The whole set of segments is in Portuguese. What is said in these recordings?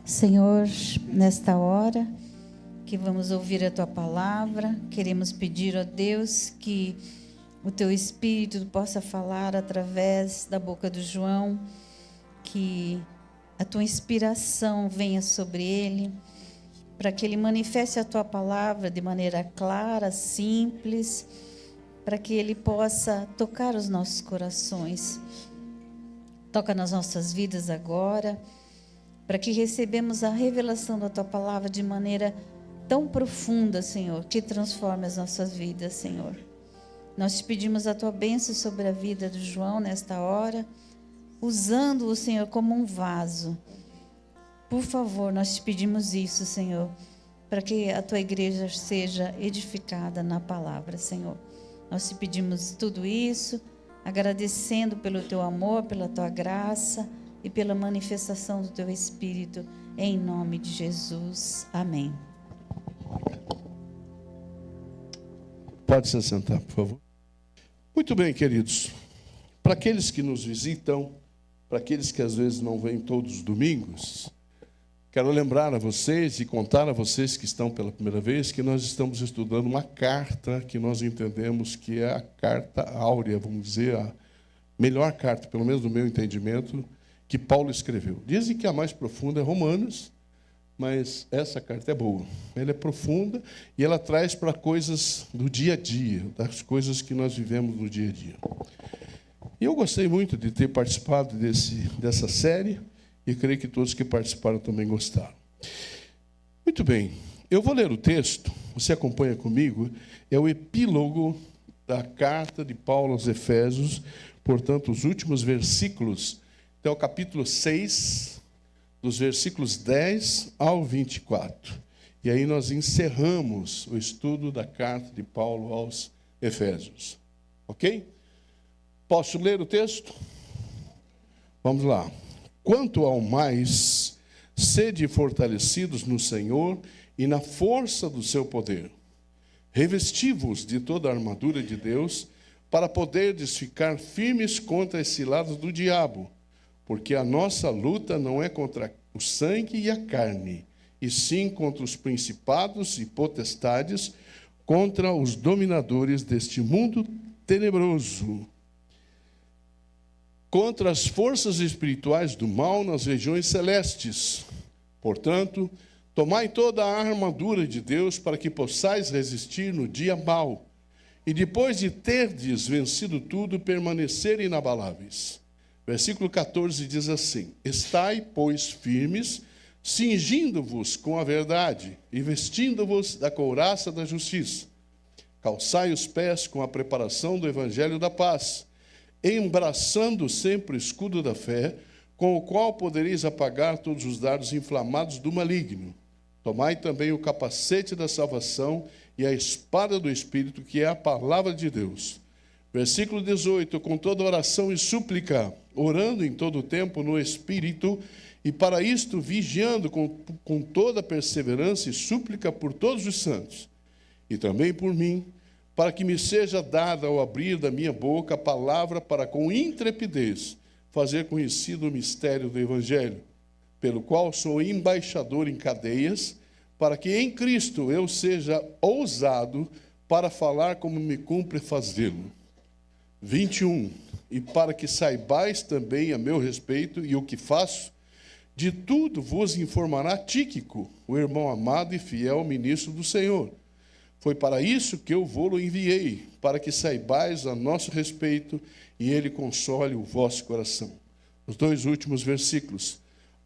Senhor, nesta hora que vamos ouvir a Tua palavra, queremos pedir a Deus que o Teu Espírito possa falar através da boca do João, que a Tua inspiração venha sobre ele, para que ele manifeste a Tua palavra de maneira clara, simples, para que ele possa tocar os nossos corações. Toca nas nossas vidas agora, para que recebamos a revelação da Tua palavra de maneira tão profunda, Senhor, que transforme as nossas vidas, Senhor. Nós te pedimos a Tua bênção sobre a vida do João nesta hora, usando-o, Senhor, como um vaso. Por favor, nós te pedimos isso, Senhor, para que a Tua igreja seja edificada na palavra, Senhor. Nós te pedimos tudo isso, agradecendo pelo Teu amor, pela Tua graça e pela manifestação do Teu Espírito, em nome de Jesus. Amém. Pode se sentar, por favor. Muito bem, queridos. Para aqueles que nos visitam, para aqueles que às vezes não vêm todos os domingos, quero lembrar a vocês e contar a vocês que estão pela primeira vez que nós estamos estudando uma carta que nós entendemos que é a carta áurea, vamos dizer, a melhor carta, pelo menos no meu entendimento, que Paulo escreveu. Dizem que a mais profunda é Romanos, mas essa carta é boa. Ela é profunda e ela traz para coisas do dia a dia, das coisas que nós vivemos no dia a dia. E eu gostei muito de ter participado dessa série e creio que todos que participaram também gostaram. Muito bem, eu vou ler o texto, você acompanha comigo, é o epílogo da carta de Paulo aos Efésios, portanto, os últimos versículos. Então, o capítulo 6, dos versículos 10 ao 24. E aí nós encerramos o estudo da carta de Paulo aos Efésios. Ok? Posso ler o texto? Vamos lá. Quanto ao mais, sede fortalecidos no Senhor e na força do seu poder. Revesti-vos de toda a armadura de Deus, para poderdes ficar firmes contra as ciladas do diabo. Porque a nossa luta não é contra o sangue e a carne, e sim contra os principados e potestades, contra os dominadores deste mundo tenebroso, contra as forças espirituais do mal nas regiões celestes. Portanto, tomai toda a armadura de Deus para que possais resistir no dia mau, e depois de terdes vencido tudo, permanecer inabaláveis. Versículo 14 diz assim: Estai, pois, firmes, cingindo-vos com a verdade e vestindo-vos da couraça da justiça. Calçai os pés com a preparação do evangelho da paz, embraçando sempre o escudo da fé, com o qual podereis apagar todos os dardos inflamados do maligno. Tomai também o capacete da salvação e a espada do Espírito, que é a palavra de Deus. Versículo 18, com toda oração e súplica, orando em todo o tempo no Espírito, e para isto vigiando com toda perseverança e súplica por todos os santos, e também por mim, para que me seja dada ao abrir da minha boca a palavra para com intrepidez fazer conhecido o mistério do Evangelho, pelo qual sou embaixador em cadeias, para que em Cristo eu seja ousado para falar como me cumpre fazê-lo. 21. E para que saibais também a meu respeito e o que faço, de tudo vos informará Tíquico, o irmão amado e fiel ministro do Senhor. Foi para isso que eu vou-lo enviei, para que saibais a nosso respeito e ele console o vosso coração. Os dois últimos versículos.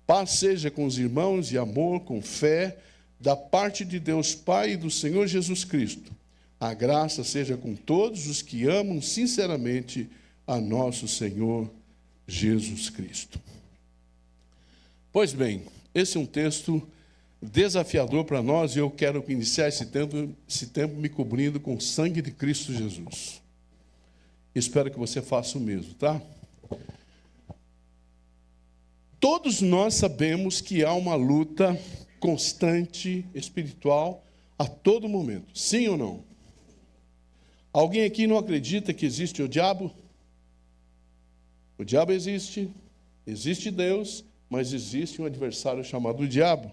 Paz seja com os irmãos e amor, com fé, da parte de Deus Pai e do Senhor Jesus Cristo. A graça seja com todos os que amam sinceramente a nosso Senhor Jesus Cristo. Pois bem, esse é um texto desafiador para nós e eu quero iniciar esse tempo me cobrindo com o sangue de Cristo Jesus. Espero que você faça o mesmo, tá? Todos nós sabemos que há uma luta constante, espiritual, a todo momento. Sim ou não? Alguém aqui não acredita que existe o diabo? O diabo existe, existe Deus, mas existe um adversário chamado diabo.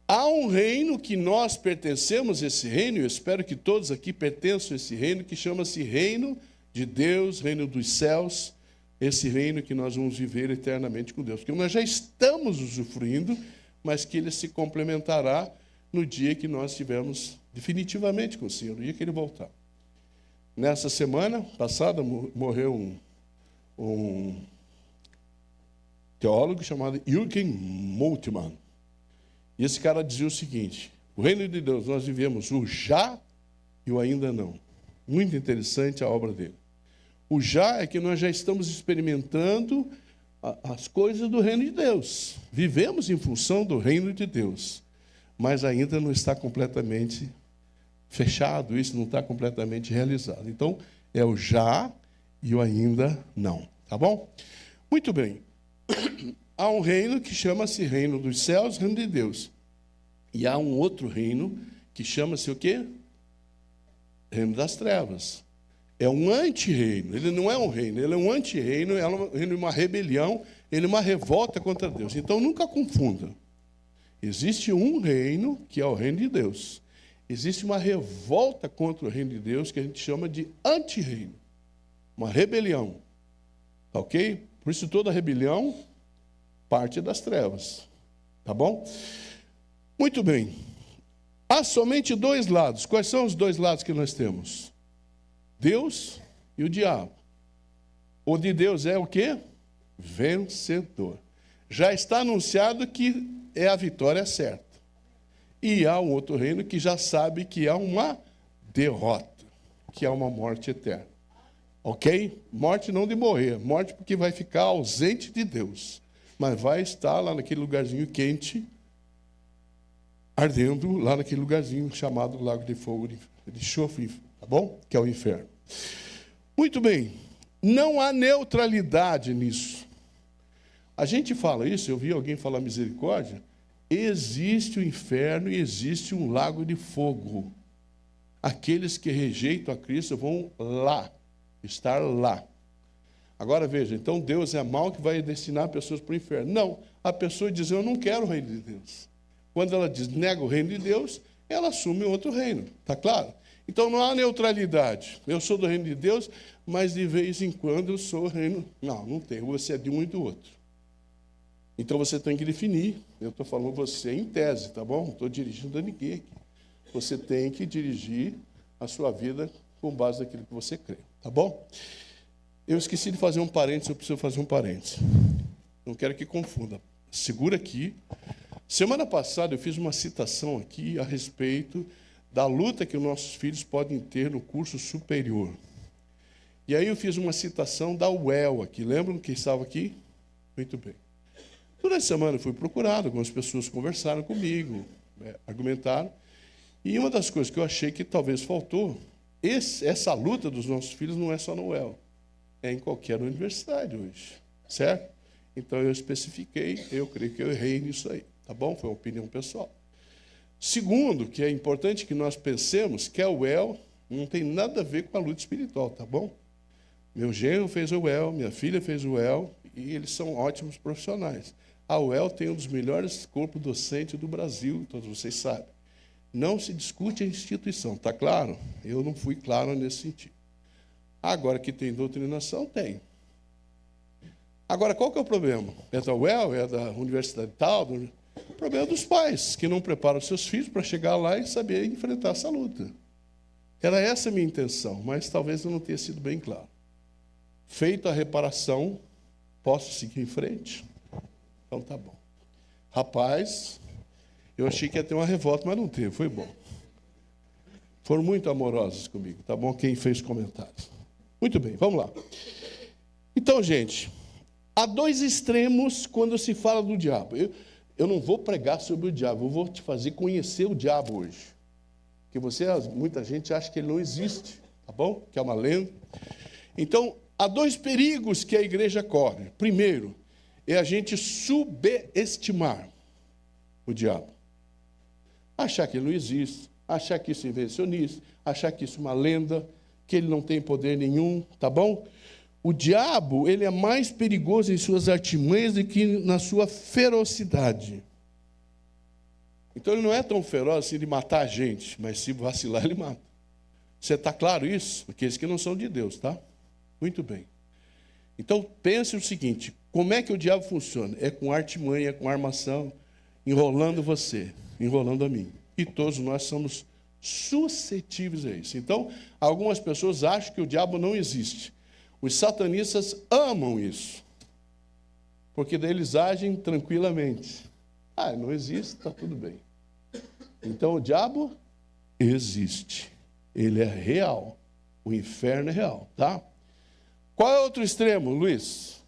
Há um reino que nós pertencemos, esse reino, eu espero que todos aqui pertençam a esse reino, que chama-se reino de Deus, reino dos céus, esse reino que nós vamos viver eternamente com Deus. Porque nós já estamos usufruindo, mas que ele se complementará no dia que nós estivermos definitivamente com o Senhor, no dia que ele voltar. Nessa semana passada morreu um teólogo chamado Jürgen Moltmann. E esse cara dizia o seguinte: o reino de Deus, nós vivemos o já e o ainda não. Muito interessante a obra dele. O já é que nós já estamos experimentando as coisas do reino de Deus. Vivemos em função do reino de Deus, mas ainda não está completamente fechado, isso não está completamente realizado. Então, é o já e o ainda não. Tá bom? Muito bem. Há um reino que chama-se reino dos céus, reino de Deus. E há um outro reino que chama-se o quê? Reino das trevas. É um anti-reino. Ele não é um reino, ele é um anti-reino, é um reino de uma rebelião, ele é uma revolta contra Deus. Então, nunca confunda. Existe um reino que é o reino de Deus. Existe uma revolta contra o reino de Deus que a gente chama de anti-reino. Uma rebelião. Ok? Por isso toda rebelião parte das trevas. Tá bom? Muito bem. Há somente dois lados. Quais são os dois lados que nós temos? Deus e o diabo. O de Deus é o quê? Vencedor. Já está anunciado que é a vitória certa. E há um outro reino que já sabe que há uma derrota, que é uma morte eterna. Ok? Morte não de morrer, morte porque vai ficar ausente de Deus, mas vai estar lá naquele lugarzinho quente, ardendo lá naquele lugarzinho chamado lago de fogo, de enxofre, tá bom? Que é o inferno. Muito bem, não há neutralidade nisso. A gente fala isso, eu vi alguém falar misericórdia, existe o inferno e existe um lago de fogo. Aqueles que rejeitam a Cristo vão lá, estar lá. Agora veja, então Deus é mau que vai destinar pessoas para o inferno. Não, a pessoa diz, eu não quero o reino de Deus. Quando ela diz, nega o reino de Deus, ela assume outro reino, está claro? Então não há neutralidade. Eu sou do reino de Deus, mas de vez em quando eu sou o reino... Não tem, você é de um e do outro. Então você tem que definir, eu estou falando você em tese, tá bom? Não estou dirigindo a ninguém aqui. Você tem que dirigir a sua vida com base naquilo que você crê, tá bom? Eu esqueci de fazer um parênteses, eu preciso fazer um parênteses. Não quero que confunda. Segura aqui. Semana passada eu fiz uma citação aqui a respeito da luta que os nossos filhos podem ter no curso superior. E aí eu fiz uma citação da UEL aqui. Lembram quem estava aqui? Muito bem. Durante a semana eu fui procurado, algumas pessoas conversaram comigo, argumentaram. E uma das coisas que eu achei que talvez faltou, essa luta dos nossos filhos não é só no UEL, é em qualquer universidade hoje, certo? Então eu especifiquei, eu creio que eu errei nisso aí, tá bom? Foi uma opinião pessoal. Segundo, que é importante que nós pensemos que a UEL não tem nada a ver com a luta espiritual, tá bom? Meu genro fez o UEL, minha filha fez o UEL, e eles são ótimos profissionais. A UEL tem um dos melhores corpos docentes do Brasil, todos vocês sabem. Não se discute a instituição, está claro? Eu não fui claro nesse sentido. Agora que tem doutrinação, tem. Agora, qual que é o problema? É da UEL? É da universidade tal? O problema é dos pais, que não preparam seus filhos para chegar lá e saber enfrentar essa luta. Era essa a minha intenção, mas talvez eu não tenha sido bem claro. Feita a reparação, posso seguir em frente? Então tá bom. Rapaz, eu achei que ia ter uma revolta, mas não teve, foi bom. Foram muito amorosos comigo, tá bom? Quem fez comentários. Muito bem, vamos lá. Então, gente, há dois extremos quando se fala do diabo. Eu não vou pregar sobre o diabo, eu vou te fazer conhecer o diabo hoje. Porque muita gente acha que ele não existe, tá bom? Que é uma lenda. Então, há dois perigos que a igreja corre. Primeiro, é a gente subestimar o diabo. Achar que ele não existe, achar que isso é invencionista, achar que isso é uma lenda, que ele não tem poder nenhum, tá bom? O diabo, ele é mais perigoso em suas artimanhas do que na sua ferocidade. Então, ele não é tão feroz assim de matar a gente, mas se vacilar, ele mata. Você está claro isso? Aqueles que não são de Deus, tá? Muito bem. Então, pense o seguinte, como é que o diabo funciona? É com artimanha, com armação, enrolando você, enrolando a mim. E todos nós somos suscetíveis a isso. Então, algumas pessoas acham que o diabo não existe. Os satanistas amam isso, porque daí eles agem tranquilamente. Ah, não existe, está tudo bem. Então, o diabo existe. Ele é real. O inferno é real, tá? Qual é o outro extremo, Luiz?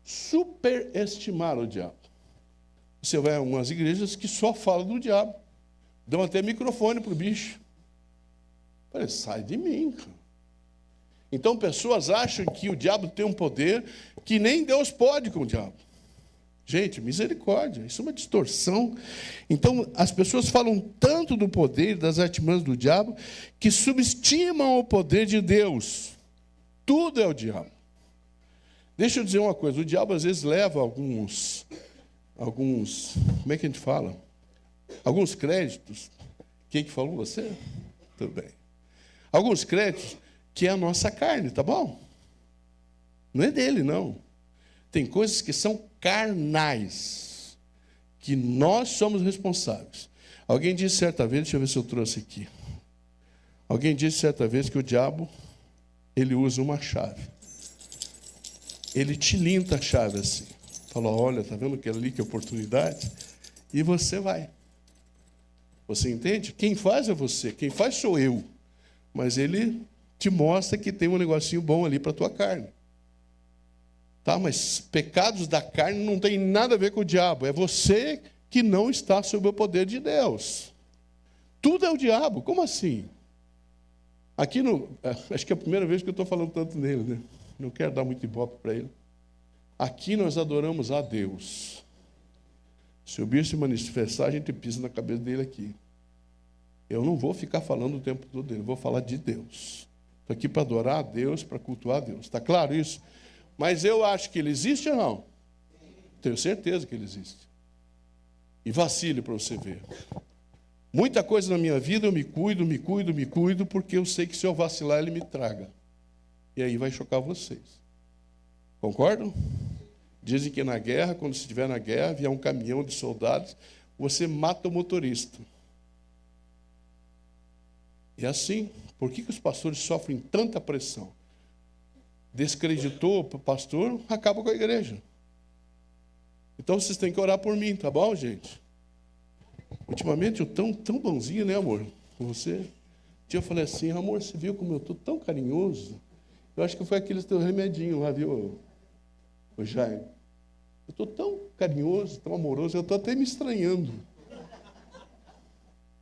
Superestimar o diabo. Você vai a algumas igrejas que só falam do diabo. Dão até microfone para o bicho. Parece, sai de mim, cara. Então, pessoas acham que o diabo tem um poder que nem Deus pode com o diabo. Gente, misericórdia, isso é uma distorção. Então, as pessoas falam tanto do poder, das artimanhas do diabo, que subestimam o poder de Deus. Tudo é o diabo. Deixa eu dizer uma coisa, o diabo às vezes leva alguns, como é que a gente fala? Alguns créditos. Quem que falou? Você? Tudo bem. Alguns créditos que é a nossa carne, tá bom? Não é dele, não. Tem coisas que são carnais, que nós somos responsáveis. Alguém disse certa vez, deixa eu ver se eu trouxe aqui. Alguém disse certa vez que o diabo, ele usa uma chave. Ele tilinta a chave assim. Falou, olha, tá vendo aquilo ali, que oportunidade? E você vai. Você entende? Quem faz é você, quem faz sou eu. Mas ele te mostra que tem um negocinho bom ali para a tua carne. Tá? Mas pecados da carne não tem nada a ver com o diabo. É você que não está sob o poder de Deus. Tudo é o diabo. Como assim? Aqui acho que é a primeira vez que eu estou falando tanto nele, né? Não quero dar muito ibope para ele. Aqui nós adoramos a Deus. Se o bicho se manifestar, a gente pisa na cabeça dele aqui. Eu não vou ficar falando o tempo todo dele, vou falar de Deus. Estou aqui para adorar a Deus, para cultuar a Deus. Está claro isso? Mas eu acho que ele existe ou não? Tenho certeza que ele existe. E vacile para você ver. Muita coisa na minha vida eu me cuido, porque eu sei que se eu vacilar, ele me traga. E aí vai chocar vocês. Concordam? Dizem que na guerra, quando você estiver na guerra, vier um caminhão de soldados, você mata o motorista. E assim, por que os pastores sofrem tanta pressão? Descreditou o pastor, acaba com a igreja. Então vocês têm que orar por mim, tá bom, gente? Ultimamente eu tão bonzinho, né, amor? Com você. Um dia eu falei assim, amor, você viu como eu estou tão carinhoso? Eu acho que foi aqueles teus remedinhos lá, viu, o Jair? Eu estou tão carinhoso, tão amoroso, eu estou até me estranhando.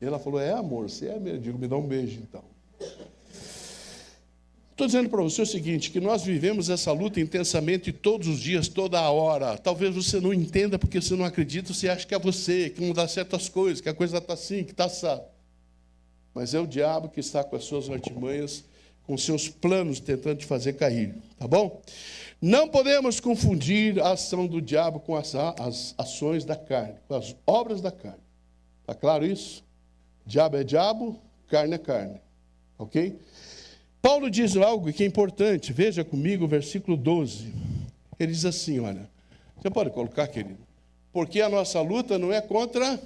E ela falou, amor, você é mesmo. Eu digo, me dá um beijo, então. Estou dizendo para você o seguinte, que nós vivemos essa luta intensamente todos os dias, toda a hora. Talvez você não entenda porque você não acredita, você acha que é você, que não dá certas coisas, que a coisa está assim, que está assado. Mas é o diabo que está com as suas artimanhas, com seus planos, tentando te fazer cair. Tá bom? Não podemos confundir a ação do diabo com as ações da carne, com as obras da carne. Está claro isso? Diabo é diabo, carne é carne. Ok? Paulo diz algo que é importante. Veja comigo o versículo 12. Ele diz assim, olha. Você pode colocar, querido? Porque a nossa luta não é contra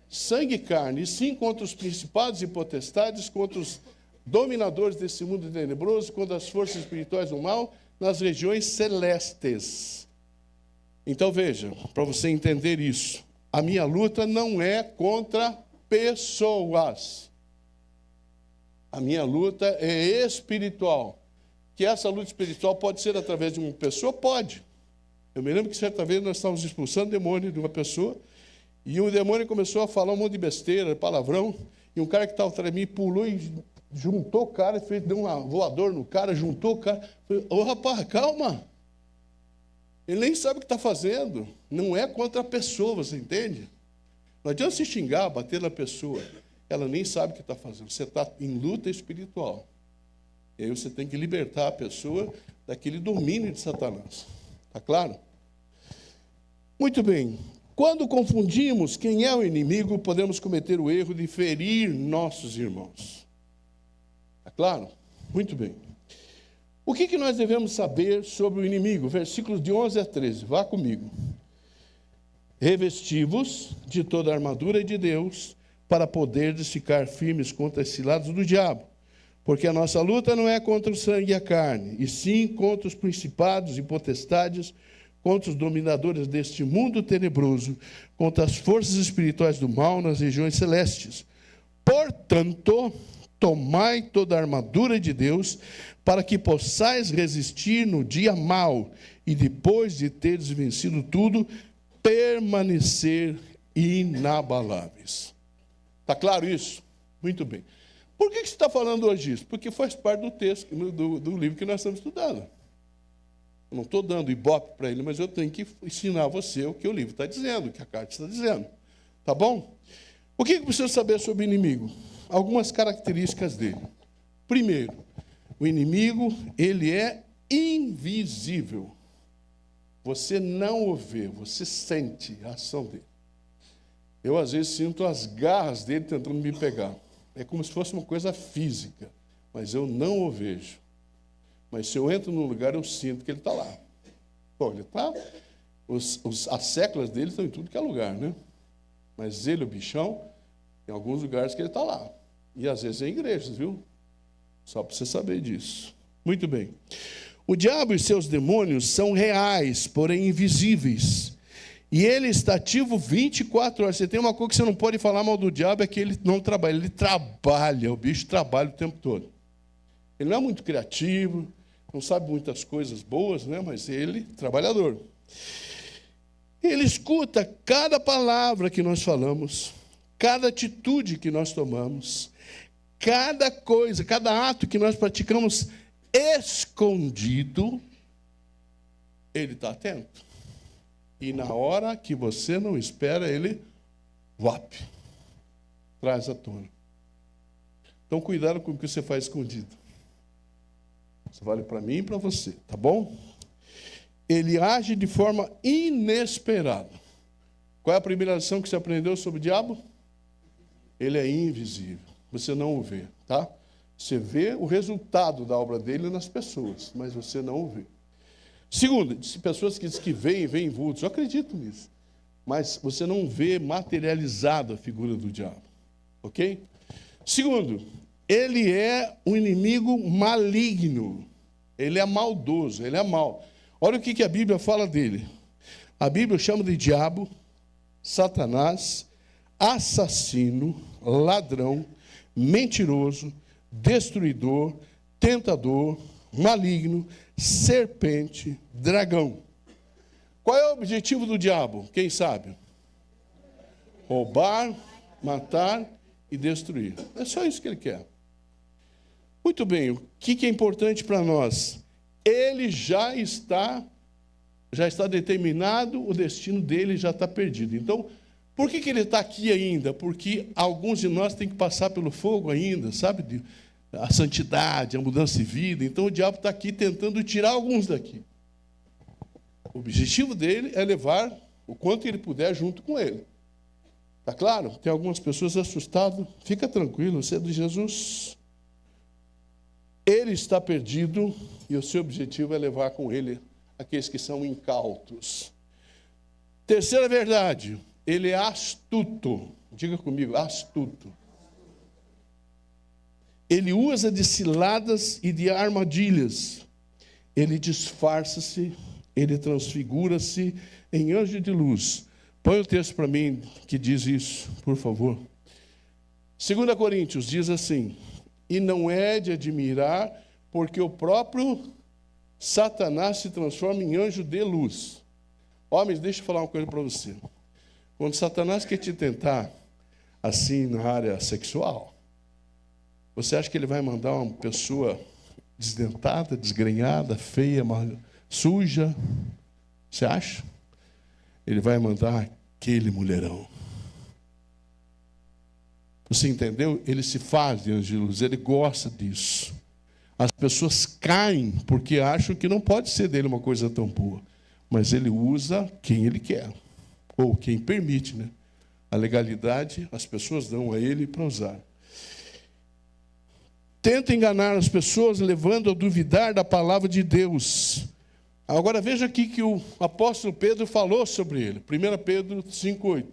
sangue e carne, e sim contra os principados e potestades, contra os dominadores desse mundo tenebroso, contra as forças espirituais do mal, nas regiões celestes. Então veja, para você entender isso, a minha luta não é contra pessoas. A minha luta é espiritual. Que essa luta espiritual pode ser através de uma pessoa? Pode. Eu me lembro que certa vez nós estávamos expulsando demônio de uma pessoa, e o demônio começou a falar um monte de besteira, palavrão, e um cara que estava atrás de mim pulou e juntou o cara, deu um voador no cara, juntou o cara. Falei, rapaz, calma. Ele nem sabe o que está fazendo. Não é contra a pessoa, você entende? Não adianta se xingar, bater na pessoa. ela nem sabe o que está fazendo. Você está em luta espiritual. E aí você tem que libertar a pessoa daquele domínio de Satanás. Está claro? Muito bem. Quando confundimos quem é o inimigo, podemos cometer o erro de ferir nossos irmãos. Está claro? Muito bem. O que nós devemos saber sobre o inimigo? Versículos de 11 a 13. Vá comigo. Revesti-vos de toda a armadura de Deus, para poderdes ficar firmes contra as ciladas do diabo. Porque a nossa luta não é contra o sangue e a carne, e sim contra os principados e potestades, contra os dominadores deste mundo tenebroso, contra as forças espirituais do mal nas regiões celestes. Portanto, tomai toda a armadura de Deus, para que possais resistir no dia mau, e depois de teres vencido tudo, permanecer inabaláveis. Está claro isso? Muito bem. Por que você está falando hoje isso? Porque faz parte do texto, do livro que nós estamos estudando. Eu não estou dando ibope para ele, mas eu tenho que ensinar você o que o livro está dizendo, o que a carta está dizendo. Tá bom? O que precisa saber sobre o inimigo? Algumas características dele. Primeiro, o inimigo, ele é invisível. Você não o vê, você sente a ação dele. Eu, às vezes, sinto as garras dele tentando me pegar. É como se fosse uma coisa física, mas eu não o vejo. Mas se eu entro num lugar, eu sinto que ele está lá. Bom, ele está... as séculas dele estão em tudo que é lugar, né? Mas ele, o bichão, tem alguns lugares que ele está lá. E, às vezes, é em igrejas, viu? Só para você saber disso. Muito bem. O diabo e seus demônios são reais, porém invisíveis. E ele está ativo 24 horas. Você tem uma coisa que você não pode falar mal do diabo, é que ele não trabalha. Ele trabalha, o bicho trabalha o tempo todo. Ele não é muito criativo, não sabe muitas coisas boas, né? Mas ele é trabalhador. Ele escuta cada palavra que nós falamos, cada atitude que nós tomamos, cada coisa, cada ato que nós praticamos escondido, ele está atento. E na hora que você não espera, ele traz à tona. Então, cuidado com o que você faz escondido. Isso vale para mim e para você, tá bom? Ele age de forma inesperada. Qual é a primeira lição que você aprendeu sobre o diabo? Ele é invisível. Você não o vê, tá? Você vê o resultado da obra dele nas pessoas, mas você não o vê. Segundo, pessoas que dizem que veem vultos. Eu acredito nisso. Mas você não vê materializado a figura do diabo. Ok? Segundo, ele é um inimigo maligno. Ele é maldoso, ele é mau. Olha o que a Bíblia fala dele. A Bíblia chama de diabo, Satanás, assassino, ladrão, mentiroso, destruidor, tentador, maligno, serpente, dragão. Qual é o objetivo do diabo? Quem sabe? Roubar, matar e destruir. É só isso que ele quer. Muito bem, o que é importante para nós? Ele já está determinado, o destino dele já está perdido. Então, por que ele está aqui ainda? Porque alguns de nós têm que passar pelo fogo ainda, sabe? A santidade, a mudança de vida. Então, o diabo está aqui tentando tirar alguns daqui. O objetivo dele é levar o quanto ele puder junto com ele. Está claro? Tem algumas pessoas assustadas. Fica tranquilo, você é de Jesus. Ele está perdido e o seu objetivo é levar com ele aqueles que são incautos. Terceira verdade, ele é astuto. Diga comigo, astuto. Ele usa de ciladas e de armadilhas. Ele disfarça-se, ele transfigura-se em anjo de luz. Põe o texto para mim que diz isso, por favor. 2 Coríntios diz assim: e não é de admirar, porque o próprio Satanás se transforma em anjo de luz. Homens, deixa eu falar uma coisa para você. Quando Satanás quer te tentar, assim, na área sexual, você acha que ele vai mandar uma pessoa desdentada, desgrenhada, feia, suja? Você acha? Ele vai mandar aquele mulherão. Você entendeu? Ele se faz de anjo de luz, ele gosta disso. As pessoas caem porque acham que não pode ser dele uma coisa tão boa. Mas ele usa quem ele quer, ou quem permite, né? A legalidade as pessoas dão a ele para usar. Tenta enganar as pessoas, levando a duvidar da palavra de Deus. Agora veja aqui que o apóstolo Pedro falou sobre ele. 1 Pedro 5,8.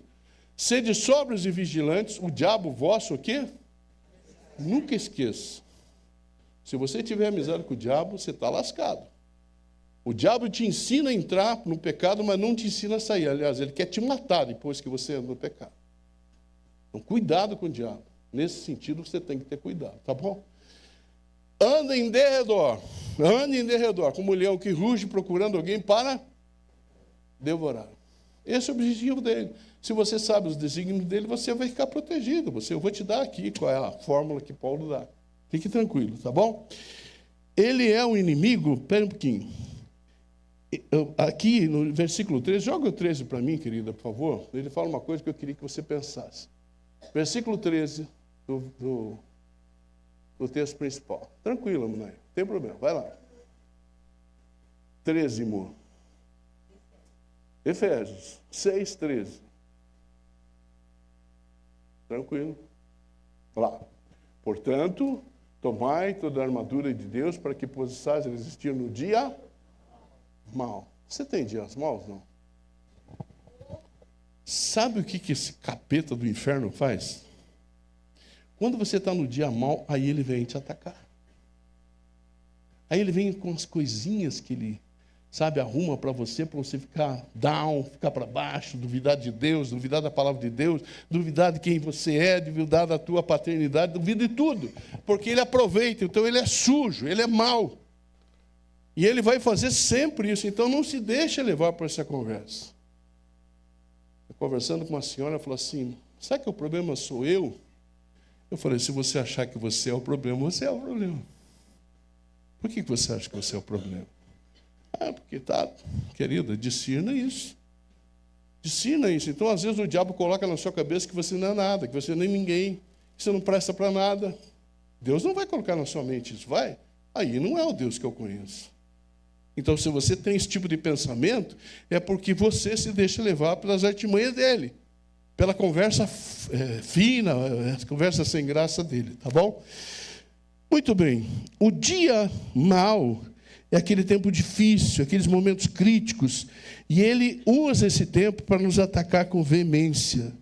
Sede sóbrios e vigilantes, o diabo vosso o quê? Nunca esqueça. Se você tiver amizade com o diabo, você está lascado. O diabo te ensina a entrar no pecado, mas não te ensina a sair. Aliás, ele quer te matar depois que você entra no pecado. Então, cuidado com o diabo. Nesse sentido, você tem que ter cuidado, tá bom? Anda em derredor, como um leão que ruge procurando alguém para devorar. Esse é o objetivo dele. Se você sabe os desígnios dele, você vai ficar protegido. Eu vou te dar aqui qual é a fórmula que Paulo dá. Fique tranquilo, tá bom? Ele é um inimigo, espera um pouquinho. Aqui no versículo 13, joga o 13 para mim, querida, por favor. Ele fala uma coisa que eu queria que você pensasse. Versículo 13 do texto principal. Tranquilo, Munay, não tem problema, vai lá. 13, amor. Efésios 6, 13. Tranquilo. Lá. Portanto, tomai toda a armadura de Deus para que possais resistir no dia mau. Você tem dias maus, não? Sabe o que esse capeta do inferno faz? Quando você está no dia mau, aí ele vem te atacar. Aí ele vem com as coisinhas que ele, arruma para você ficar down, ficar para baixo, duvidar de Deus, duvidar da palavra de Deus, duvidar de quem você é, duvidar da tua paternidade, duvida de tudo. Porque ele aproveita, então ele é sujo, ele é mau. E ele vai fazer sempre isso, então não se deixa levar por essa conversa. Conversando com uma senhora, ela falou assim, sabe que o problema sou eu? Eu falei, se você achar que você é o problema, você é o problema. Por que você acha que você é o problema? Porque querida, discirna isso. Discirna isso. Então, às vezes, o diabo coloca na sua cabeça que você não é nada, que você nem ninguém, que você não presta para nada. Deus não vai colocar na sua mente isso, vai? Aí não é o Deus que eu conheço. Então, se você tem esse tipo de pensamento, é porque você se deixa levar pelas artimanhas dele, pela conversa fina, conversa sem graça dele, tá bom? Muito bem. O dia mau é aquele tempo difícil, aqueles momentos críticos, e ele usa esse tempo para nos atacar com veemência.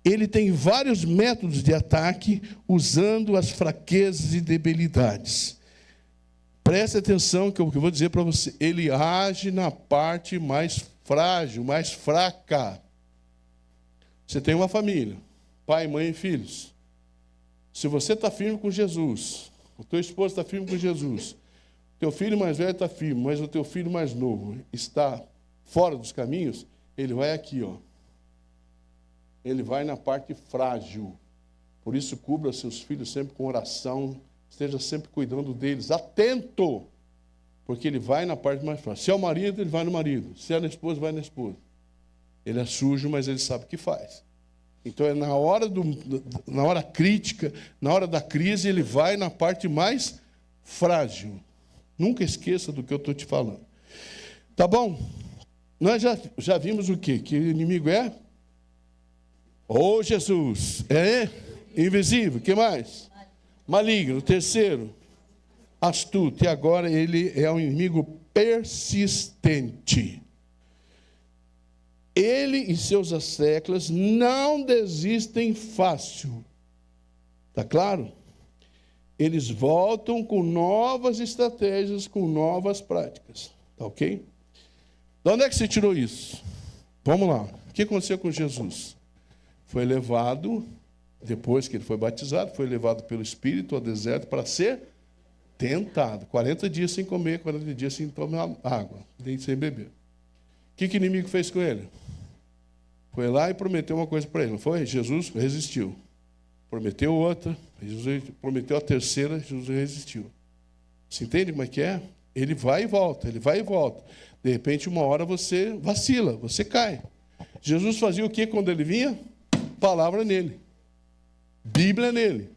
Ele tem vários métodos de ataque, usando as fraquezas e debilidades. Preste atenção que eu vou dizer para você. Ele age na parte mais frágil, mais fraca. Você tem uma família, pai, mãe e filhos. Se você está firme com Jesus, o teu esposo está firme com Jesus, o teu filho mais velho está firme, mas o teu filho mais novo está fora dos caminhos, ele vai aqui, ó. Ele vai na parte frágil. Por isso, cubra seus filhos sempre com oração, esteja sempre cuidando deles, atento, porque ele vai na parte mais frágil. Se é o marido, ele vai no marido. Se é na esposa, vai na esposa. Ele é sujo, mas ele sabe o que faz. Então, é na hora crítica, na hora da crise, ele vai na parte mais frágil. Nunca esqueça do que eu estou te falando. Tá bom? Nós já vimos o quê? Que o inimigo é? Jesus. É invisível. O que mais? Maligno. Terceiro, astuto. E agora ele é um inimigo persistente. Ele e seus asseclas não desistem fácil. Está claro? Eles voltam com novas estratégias, com novas práticas. Está ok? De onde é que você tirou isso? Vamos lá. O que aconteceu com Jesus? Foi levado, depois que ele foi batizado, foi levado pelo Espírito ao deserto para ser tentado. 40 dias sem comer, 40 dias sem tomar água, nem sem beber. O que o inimigo fez com ele? Foi lá e prometeu uma coisa para ele, não foi? Jesus resistiu. Prometeu outra, Jesus prometeu a terceira, Jesus resistiu. Você entende como é que é? Ele vai e volta, ele vai e volta. De repente, uma hora você vacila, você cai. Jesus fazia o que quando ele vinha? Palavra nele. Bíblia é nele.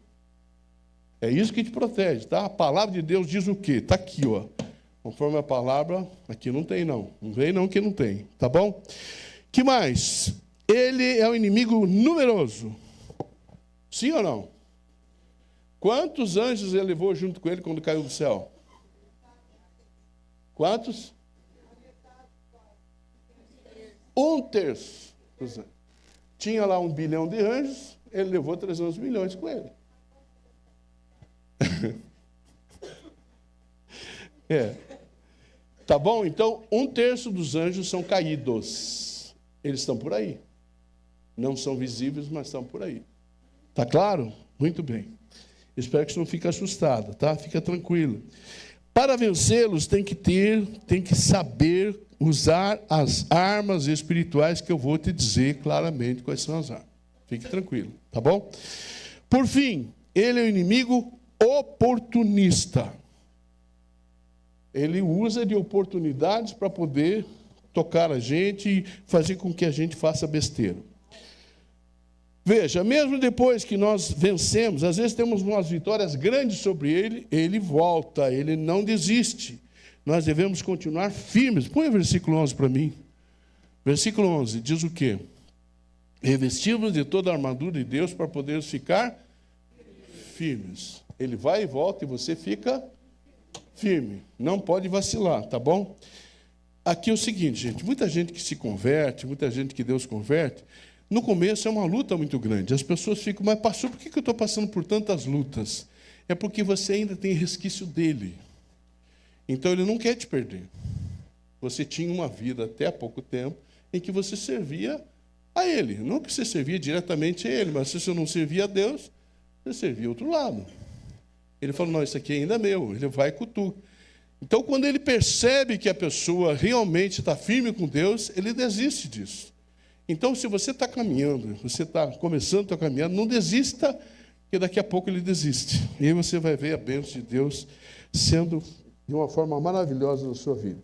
É isso que te protege, tá? A palavra de Deus diz o quê? Está aqui, ó. Conforme a palavra, aqui não tem não. Não vem não que não tem, tá bom? Que mais? Ele é um inimigo numeroso. Sim ou não? Quantos anjos ele levou junto com ele quando caiu do céu? Quantos? 1/3 dos anjos. Tinha lá 1 bilhão de anjos, ele levou 300 milhões com ele. Tá bom? Então, 1/3 dos anjos são caídos. Eles estão por aí. Não são visíveis, mas estão por aí. Tá claro? Muito bem. Espero que você não fique assustado, tá? Fica tranquilo. Para vencê-los, tem que saber usar as armas espirituais que eu vou te dizer claramente quais são as armas. Fique tranquilo, tá bom? Por fim, ele é um inimigo oportunista. Ele usa de oportunidades para poder tocar a gente e fazer com que a gente faça besteira. Veja, mesmo depois que nós vencemos, às vezes temos umas vitórias grandes sobre ele, ele volta, ele não desiste. Nós devemos continuar firmes. Põe o versículo 11 para mim. Versículo 11 diz o quê? Revestimos de toda a armadura de Deus para podermos ficar firmes. Ele vai e volta e você fica firme. Não pode vacilar, tá bom? Aqui é o seguinte, gente. Muita gente que se converte, muita gente que Deus converte, no começo é uma luta muito grande. As pessoas ficam, mas pastor, por que eu estou passando por tantas lutas? É porque você ainda tem resquício dele. Então ele não quer te perder. Você tinha uma vida até há pouco tempo em que você servia a ele. Não que você servia diretamente a ele, mas se você não servia a Deus, você servia outro lado. Ele falou, não, isso aqui ainda é meu. Ele vai com tu. Então, quando ele percebe que a pessoa realmente está firme com Deus, ele desiste disso. Então, se você está caminhando, você está começando a caminhar, não desista, porque daqui a pouco ele desiste. E aí você vai ver a bênção de Deus sendo de uma forma maravilhosa na sua vida.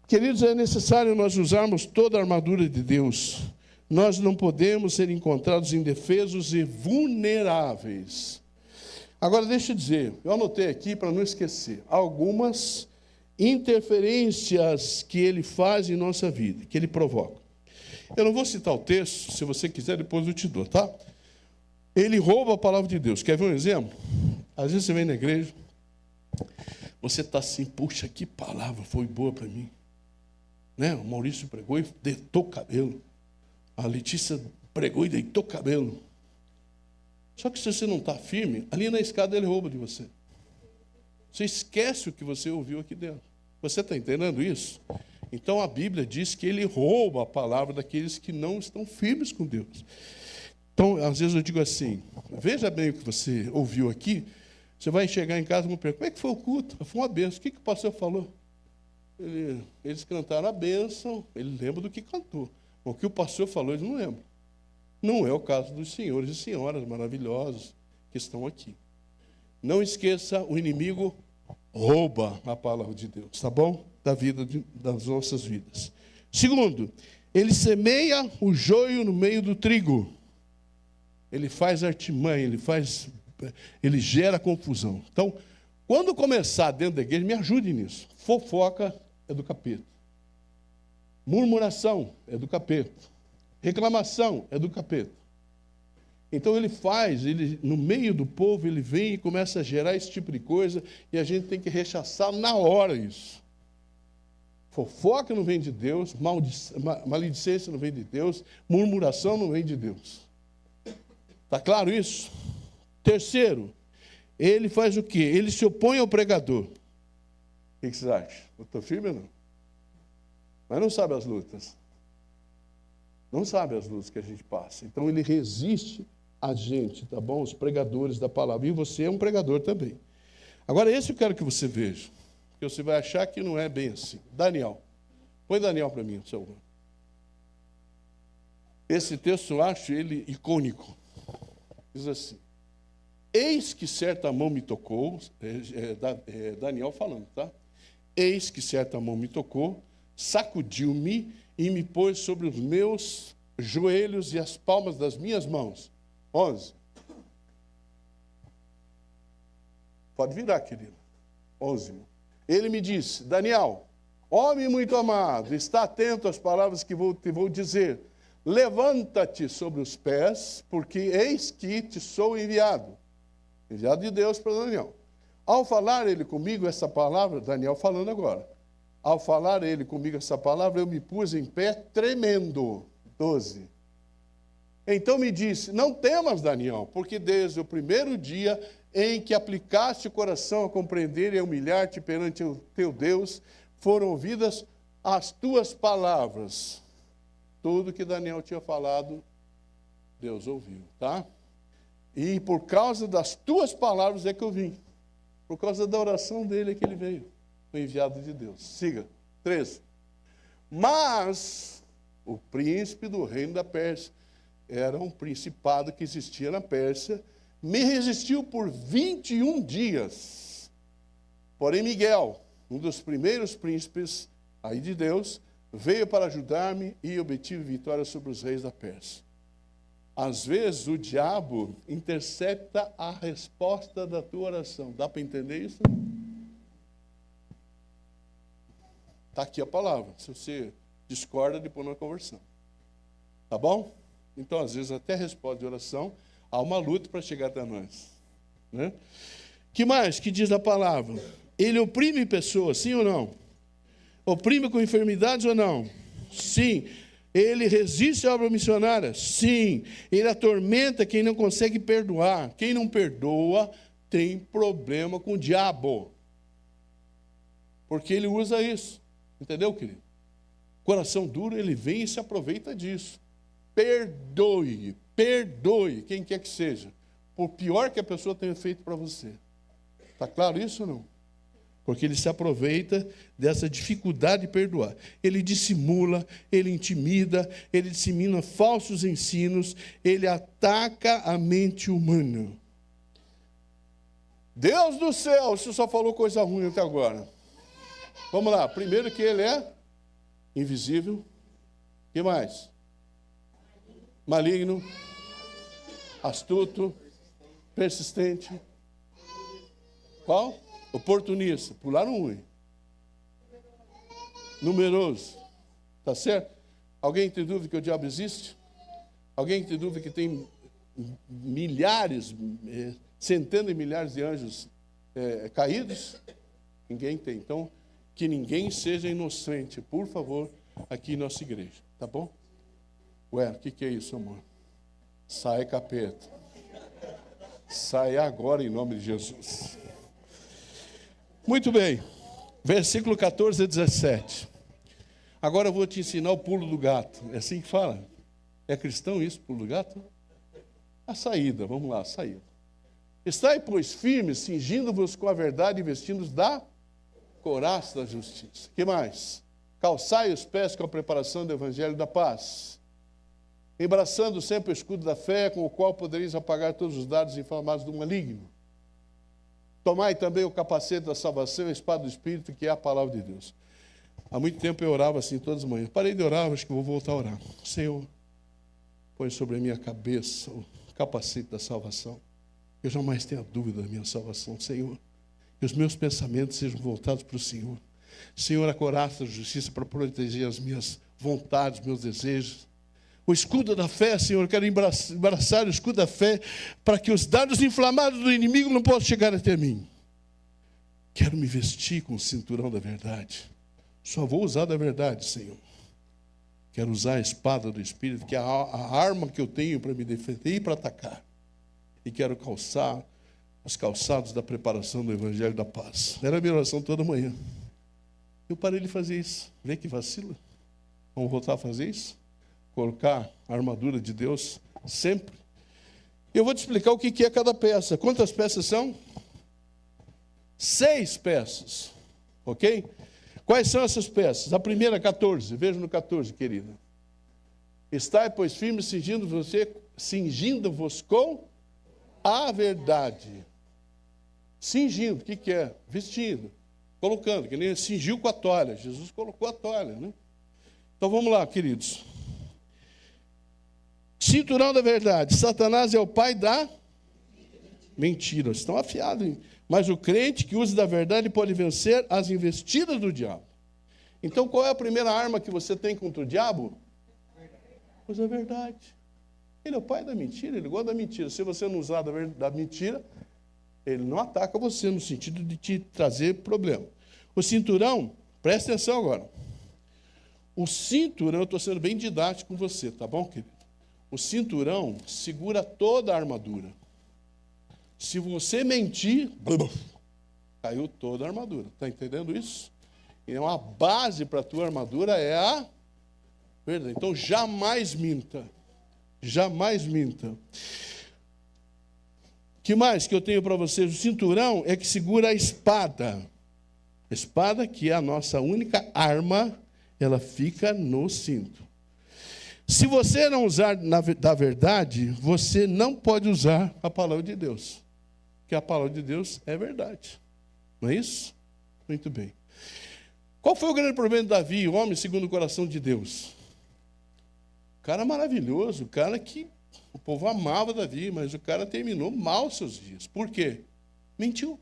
Queridos, é necessário nós usarmos toda a armadura de Deus. Nós não podemos ser encontrados indefesos e vulneráveis. Agora, deixa eu dizer, eu anotei aqui para não esquecer, algumas interferências que ele faz em nossa vida, que ele provoca. Eu não vou citar o texto, se você quiser, depois eu te dou, tá? Ele rouba a palavra de Deus. Quer ver um exemplo? Às vezes você vem na igreja, você está assim, puxa, que palavra foi boa para mim. Né? O Maurício pregou e deitou o cabelo. A Letícia pregou e deitou o cabelo. Só que se você não está firme, ali na escada ele rouba de você. Você esquece o que você ouviu aqui dentro. Você está entendendo isso? Então a Bíblia diz que ele rouba a palavra daqueles que não estão firmes com Deus. Então, às vezes eu digo assim, veja bem o que você ouviu aqui, você vai chegar em casa e me perguntar, como é que foi o culto? Foi uma bênção. O que o pastor falou? Eles cantaram a bênção, ele lembra do que cantou. O que o pastor falou, eles não lembram. Não é o caso dos senhores e senhoras maravilhosos que estão aqui. Não esqueça, o inimigo rouba a palavra de Deus, tá bom? Da vida, das nossas vidas. Segundo, ele semeia o joio no meio do trigo. Ele faz artimanha, ele gera confusão. Então, quando começar dentro da igreja, me ajude nisso. Fofoca é do capeta. Murmuração é do capeta. Reclamação é do capeta. Então ele no meio do povo, ele vem e começa a gerar esse tipo de coisa, e a gente tem que rechaçar na hora isso. Fofoca não vem de Deus, maledicência não vem de Deus, murmuração não vem de Deus. Está claro isso? Terceiro, ele faz o quê? Ele se opõe ao pregador. O que vocês acham? Eu estou firme ou não? Mas não sabe as lutas. Não sabe as lutas que a gente passa. Então ele resiste a gente, tá bom? Os pregadores da palavra. E você é um pregador também. Agora, esse eu quero que você veja. Porque você vai achar que não é bem assim. Daniel. Põe Daniel para mim, seu. Esse texto eu acho ele icônico. Diz assim: eis que certa mão me tocou, Daniel falando, tá? Eis que certa mão me tocou, sacudiu-me e me pôs sobre os meus joelhos e as palmas das minhas mãos. 11. Pode virar, querido. 11. Ele me disse: Daniel, homem muito amado, está atento às palavras que te vou dizer. Levanta-te sobre os pés, porque eis que te sou enviado. Enviado de Deus para Daniel. Ao falar ele comigo essa palavra, Daniel falando agora. Ao falar ele comigo essa palavra, eu me pus em pé tremendo. 12. Então me disse: não temas, Daniel, porque desde o primeiro dia em que aplicaste o coração a compreender e a humilhar-te perante o teu Deus, foram ouvidas as tuas palavras. Tudo que Daniel tinha falado, Deus ouviu, tá? E por causa das tuas palavras é que eu vim. Por causa da oração dele é que ele veio. Foi enviado de Deus. Siga. 13. Mas o príncipe do reino da Pérsia, era um principado que existia na Pérsia, me resistiu por 21 dias. Porém Miguel, um dos primeiros príncipes aí de Deus, veio para ajudar-me e obtive vitória sobre os reis da Pérsia. Às vezes o diabo intercepta a resposta da tua oração. Dá para entender isso? Está aqui a palavra. Se você discorda, depois nós conversamos. Tá bom? Então, às vezes, até a resposta de oração, há uma luta para chegar até nós. Né? Que mais que diz a palavra? Ele oprime pessoas, sim ou não? Oprime com enfermidades ou não? Sim. Ele resiste à obra missionária? Sim. Ele atormenta quem não consegue perdoar. Quem não perdoa tem problema com o diabo. Porque ele usa isso. Entendeu, querido? Coração duro, ele vem e se aproveita disso. Perdoe, perdoe quem quer que seja, por pior que a pessoa tenha feito para você. Está claro isso ou não? Porque ele se aproveita dessa dificuldade de perdoar. Ele dissimula, ele intimida, ele dissemina falsos ensinos, ele ataca a mente humana. Deus do céu, você só falou coisa ruim até agora. Vamos lá, primeiro que ele é invisível. O que mais? Maligno, astuto, persistente. Qual? Oportunista. Pularam um. Numeroso. Tá certo? Alguém tem dúvida que o diabo existe? Alguém tem dúvida que tem milhares, centenas de milhares de anjos caídos? Ninguém tem. Então, que ninguém seja inocente, por favor, aqui em nossa igreja. Tá bom? Ué, o que é isso, amor? Sai, capeta. Sai agora em nome de Jesus. Muito bem. Versículo 14 a 17. Agora eu vou te ensinar o pulo do gato. É assim que fala? É cristão isso, pulo do gato? A saída, vamos lá, a saída. Estai, pois, firmes, cingindo-vos com a verdade e vestindo-vos da couraça da justiça. O que mais? Calçai os pés com a preparação do evangelho da paz, embraçando sempre o escudo da fé, com o qual podereis apagar todos os dardos inflamados do maligno. Tomai também o capacete da salvação e a espada do Espírito, que é a palavra de Deus. Há muito tempo eu orava assim todas as manhãs. Parei de orar, acho que vou voltar a orar. Senhor, põe sobre a minha cabeça o capacete da salvação. Eu jamais tenha dúvida da minha salvação, Senhor. Que os meus pensamentos sejam voltados para o Senhor. Senhor, a couraça da justiça para proteger as minhas vontades, meus desejos. O escudo da fé, Senhor, eu quero embraçar o escudo da fé para que os dardos inflamados do inimigo não possam chegar até mim. Quero me vestir com o cinturão da verdade. Só vou usar da verdade, Senhor. Quero usar a espada do Espírito, que é a arma que eu tenho para me defender e para atacar. E quero calçar os calçados da preparação do Evangelho da Paz. Era a minha oração toda manhã. Eu parei de fazer isso. Vê que vacila. Vamos voltar a fazer isso? Colocar a armadura de Deus sempre. Eu vou te explicar o que é cada peça. Quantas peças são? 6 peças. Ok? Quais são essas peças? A primeira, 14. Veja no 14, querida. Estai, pois, firmes, cingindo-vos com a verdade. Cingindo, o que é? Vestindo, colocando, que nem cingiu com a toalha. Jesus colocou a toalha, né? Então vamos lá, queridos. Cinturão da verdade. Satanás é o pai da Mentiras. Estão afiados. Mas o crente que usa da verdade pode vencer as investidas do diabo. Então, qual é a primeira arma que você tem contra o diabo? Usa a verdade. Ele é o pai da mentira, ele gosta da mentira. Se você não usar da mentira, ele não ataca você no sentido de te trazer problema. O cinturão, presta atenção agora. O cinturão, eu estou sendo bem didático com você, tá bom, querido? O cinturão segura toda a armadura. Se você mentir, caiu toda a armadura. Está entendendo isso? Então, a base para a tua armadura é a verdade. Então, jamais minta. Jamais minta. O que mais que eu tenho para vocês? O cinturão é que segura a espada. A espada, que é a nossa única arma, ela fica no cinto. Se você não usar da verdade, você não pode usar a palavra de Deus. Porque a palavra de Deus é verdade. Não é isso? Muito bem. Qual foi o grande problema de Davi, o homem segundo o coração de Deus? O cara maravilhoso, o cara que o povo amava Davi, mas o cara terminou mal seus dias. Por quê? Mentiu.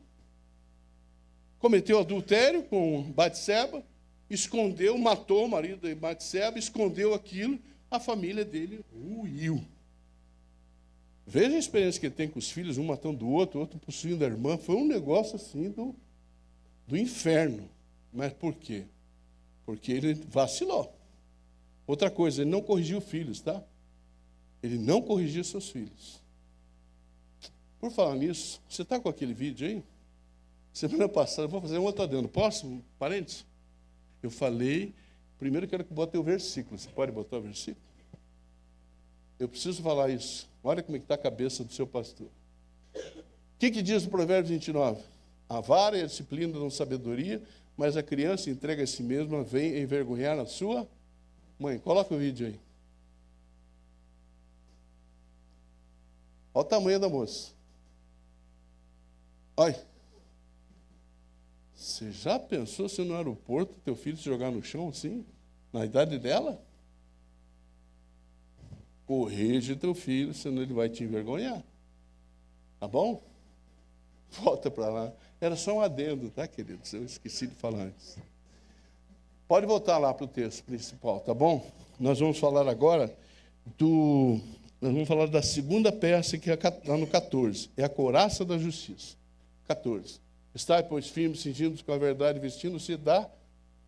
Cometeu adultério com Batseba, escondeu, matou o marido de Batseba, escondeu aquilo, a família dele ruiu. Veja a experiência que ele tem com os filhos, um matando o outro possuindo a irmã. Foi um negócio assim do inferno. Mas por quê? Porque ele vacilou. Outra coisa, ele não corrigiu filhos, tá? Ele não corrigiu seus filhos. Por falar nisso, você está com aquele vídeo aí? Semana passada, vou fazer um outro adendo. Posso? Um parênteses? Eu falei, primeiro eu quero que bote o versículo. Você pode botar o versículo? Eu preciso falar isso. Olha como é que está a cabeça do seu pastor. O que diz o Provérbios 29? A vara e a disciplina dão sabedoria, mas a criança entrega a si mesma, vem envergonhar a sua mãe. Coloca o vídeo aí. Olha o tamanho da moça. Olha. Você já pensou se no aeroporto teu filho se jogar no chão assim? Na idade dela? Corrige teu filho, senão ele vai te envergonhar. Tá bom? Volta para lá. Era só um adendo, tá, queridos? Eu esqueci de falar antes. Pode voltar lá para o texto principal, tá bom? Nós vamos falar agora Nós vamos falar da segunda peça, que é lá no 14. É a couraça da justiça. 14. Estai, pois, firmes, cingindo-se com a verdade, vestindo-se da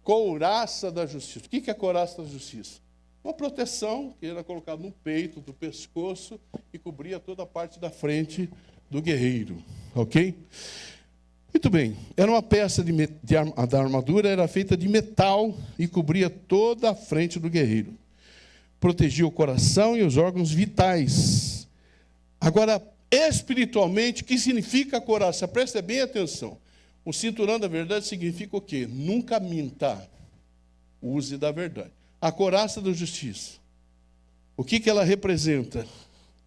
couraça da justiça. O que é a couraça da justiça? Uma proteção que era colocada no peito, do pescoço, e cobria toda a parte da frente do guerreiro. Ok? Muito bem. Era uma peça da armadura, era feita de metal e cobria toda a frente do guerreiro. Protegia o coração e os órgãos vitais. Agora, espiritualmente, o que significa a couraça? Presta bem atenção. O cinturão da verdade significa o quê? Nunca minta. Use da verdade. A couraça da justiça. O que ela representa?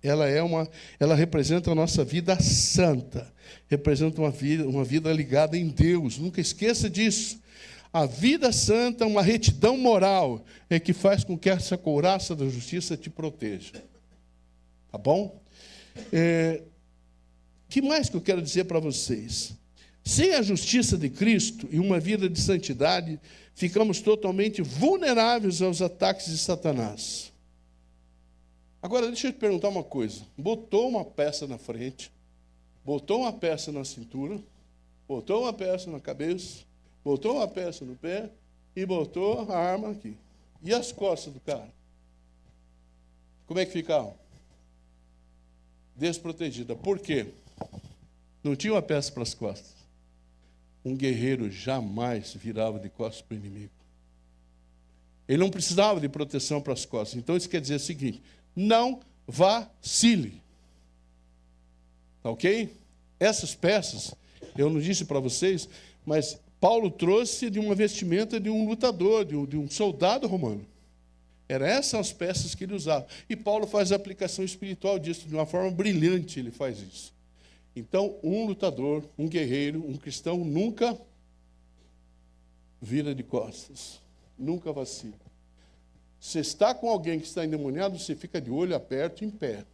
Ela representa a nossa vida santa. Representa uma vida ligada em Deus. Nunca esqueça disso. A vida santa, uma retidão moral, é que faz com que essa couraça da justiça te proteja. Tá bom? Que mais que eu quero dizer para vocês? Sem a justiça de Cristo e uma vida de santidade, ficamos totalmente vulneráveis aos ataques de Satanás. Agora, deixa eu te perguntar uma coisa. Botou uma peça na frente, botou uma peça na cintura, botou uma peça na cabeça, botou uma peça no pé e botou a arma aqui. E as costas do cara? Como é que ficavam? Desprotegida. Por quê? Não tinha uma peça para as costas. Um guerreiro jamais virava de costas para o inimigo. Ele não precisava de proteção para as costas. Então, isso quer dizer o seguinte: não vacile. Tá ok? Essas peças, eu não disse para vocês, mas Paulo trouxe de uma vestimenta de um lutador, de um soldado romano. Eram essas as peças que ele usava. E Paulo faz a aplicação espiritual disso, de uma forma brilhante ele faz isso. Então, um lutador, um guerreiro, um cristão, nunca vira de costas. Nunca vacila. Se está com alguém que está endemoniado, você fica de olho aberto em pé.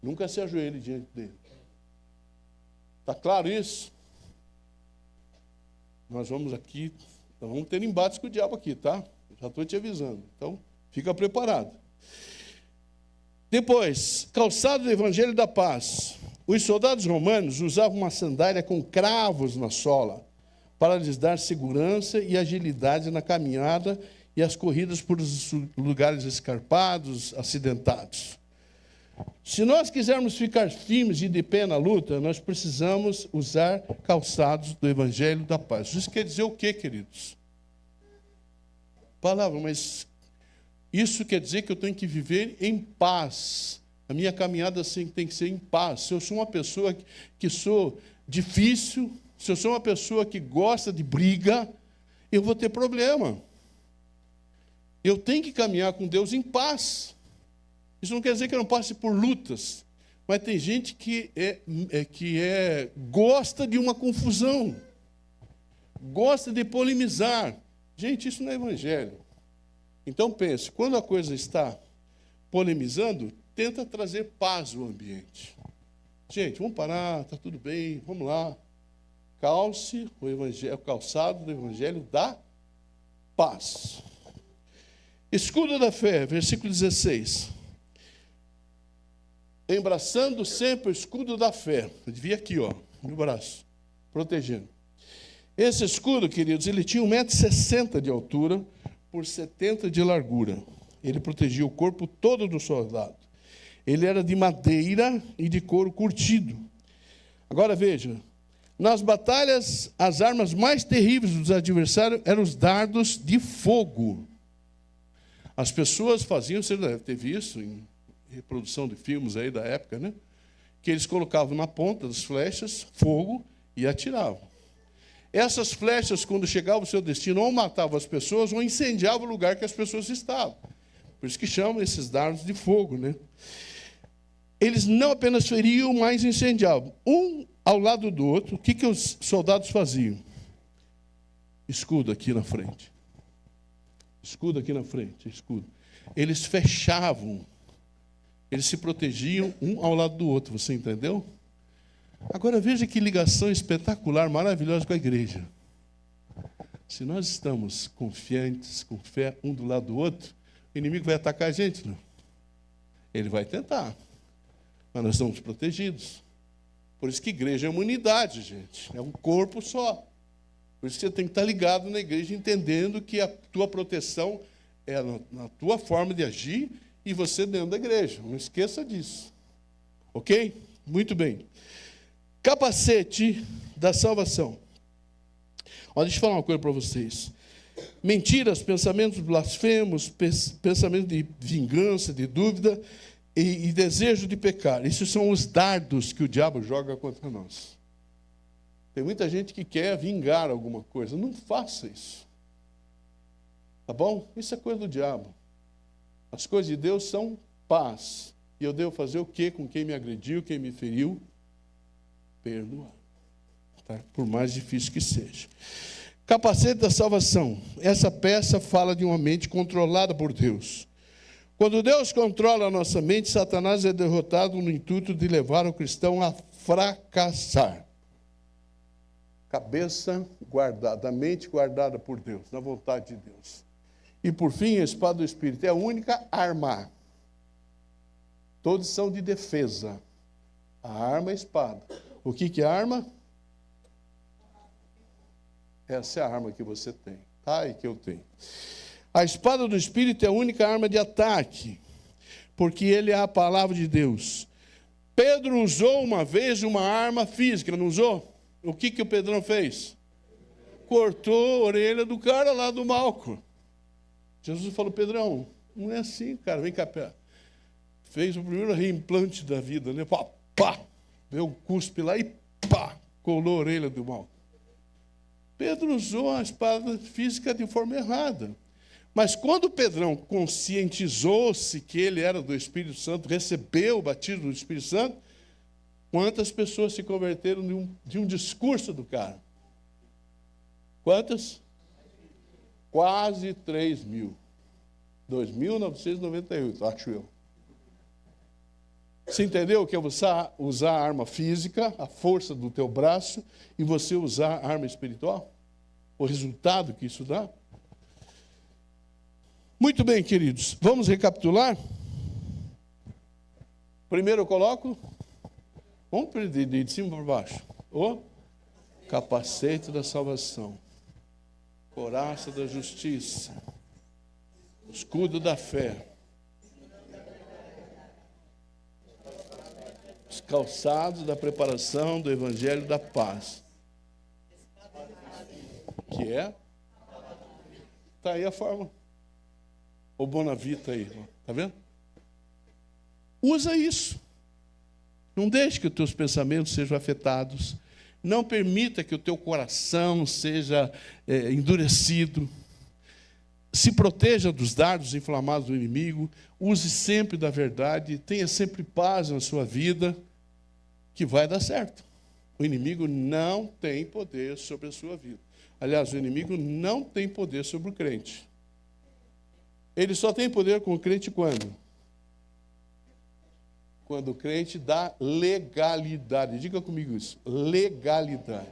Nunca se ajoelhe diante dele. Está claro isso? Nós vamos ter embates com o diabo aqui, tá? Já estou te avisando. Então, fica preparado. Depois, calçado do Evangelho da Paz. Os soldados romanos usavam uma sandália com cravos na sola para lhes dar segurança e agilidade na caminhada e as corridas por lugares escarpados, acidentados. Se nós quisermos ficar firmes e de pé na luta, nós precisamos usar calçados do Evangelho da Paz. Isso quer dizer o quê, queridos? Palavra, mas isso quer dizer que eu tenho que viver em paz. A minha caminhada assim, tem que ser em paz. Se eu sou uma pessoa que sou difícil, se eu sou uma pessoa que gosta de briga, eu vou ter problema. Eu tenho que caminhar com Deus em paz. Isso não quer dizer que eu não passe por lutas, mas tem gente que gosta de uma confusão, gosta de polemizar. Gente, isso não é evangelho. Então pense, quando a coisa está polemizando, tenta trazer paz ao ambiente. Gente, vamos parar, está tudo bem, vamos lá. Calce o calçado do Evangelho da Paz. Escudo da fé, versículo 16. Embraçando sempre o escudo da fé. Eu devia aqui, ó, no braço, protegendo. Esse escudo, queridos, ele tinha 1,60 m de altura por 70 de largura. Ele protegia o corpo todo do soldado. Ele era de madeira e de couro curtido. Agora veja, nas batalhas, as armas mais terríveis dos adversários eram os dardos de fogo. As pessoas faziam, você deve ter visto em reprodução de filmes aí da época, né? Que eles colocavam na ponta das flechas fogo e atiravam. Essas flechas, quando chegavam ao seu destino, ou matavam as pessoas ou incendiavam o lugar que as pessoas estavam. Por isso que chamam esses dardos de fogo, né? Eles não apenas feriam, mas incendiavam. Um ao lado do outro, o que os soldados faziam? Escudo aqui na frente. Escudo aqui na frente, escudo. Eles fechavam, eles se protegiam um ao lado do outro, você entendeu? Agora veja que ligação espetacular, maravilhosa com a igreja. Se nós estamos confiantes, com fé, um do lado do outro, o inimigo vai atacar a gente, não? Ele vai tentar, mas nós estamos protegidos. Por isso que igreja é uma unidade, gente, é um corpo só. Por isso que você tem que estar ligado na igreja, entendendo que a tua proteção é na tua forma de agir e você dentro da igreja. Não esqueça disso. Ok? Muito bem. Capacete da salvação. Olha, deixa eu falar uma coisa para vocês. Mentiras, pensamentos blasfemos, pensamentos de vingança, de dúvida e desejo de pecar. Esses são os dardos que o diabo joga contra nós. Tem muita gente que quer vingar alguma coisa. Não faça isso. Tá bom? Isso é coisa do diabo. As coisas de Deus são paz. E eu devo fazer o quê com quem me agrediu, quem me feriu? Perdoar. Tá? Por mais difícil que seja. Capacete da salvação. Essa peça fala de uma mente controlada por Deus. Quando Deus controla a nossa mente, Satanás é derrotado no intuito de levar o cristão a fracassar. Cabeça guardada, a mente guardada por Deus, na vontade de Deus. E por fim, a espada do Espírito é a única arma. Todos são de defesa. A arma é a espada. O que é a arma? Essa é a arma que você tem, tá? E que eu tenho. A espada do Espírito é a única arma de ataque, porque ele é a palavra de Deus. Pedro usou uma vez uma arma física, não usou? O que o Pedrão fez? Cortou a orelha do cara lá do Malco. Jesus falou, Pedrão, não é assim, cara, vem cá, pé. Fez o primeiro reimplante da vida, né? Pá, pá, veio um cuspe lá e pá, colou a orelha do Malco. Pedro usou a espada física de forma errada. Mas quando Pedrão conscientizou-se que ele era do Espírito Santo, recebeu o batismo do Espírito Santo, quantas pessoas se converteram de um discurso do cara? Quantas? Quase 3.000. 2.998, acho eu. Você entendeu o que é usar a arma física, a força do teu braço, e você usar a arma espiritual? O resultado que isso dá? Muito bem, queridos. Vamos recapitular? Primeiro eu coloco, vamos de cima para baixo. O capacete da salvação, couraça da justiça, escudo da fé, os calçados da preparação do evangelho da paz. Que é? Está aí a forma. O Bonavita aí, está vendo? Usa isso. Não deixe que os teus pensamentos sejam afetados. Não permita que o teu coração seja endurecido. Se proteja dos dardos inflamados do inimigo. Use sempre da verdade. Tenha sempre paz na sua vida, que vai dar certo. O inimigo não tem poder sobre a sua vida. Aliás, o inimigo não tem poder sobre o crente. Ele só tem poder com o crente quando? Quando o crente dá legalidade. Diga comigo isso. Legalidade.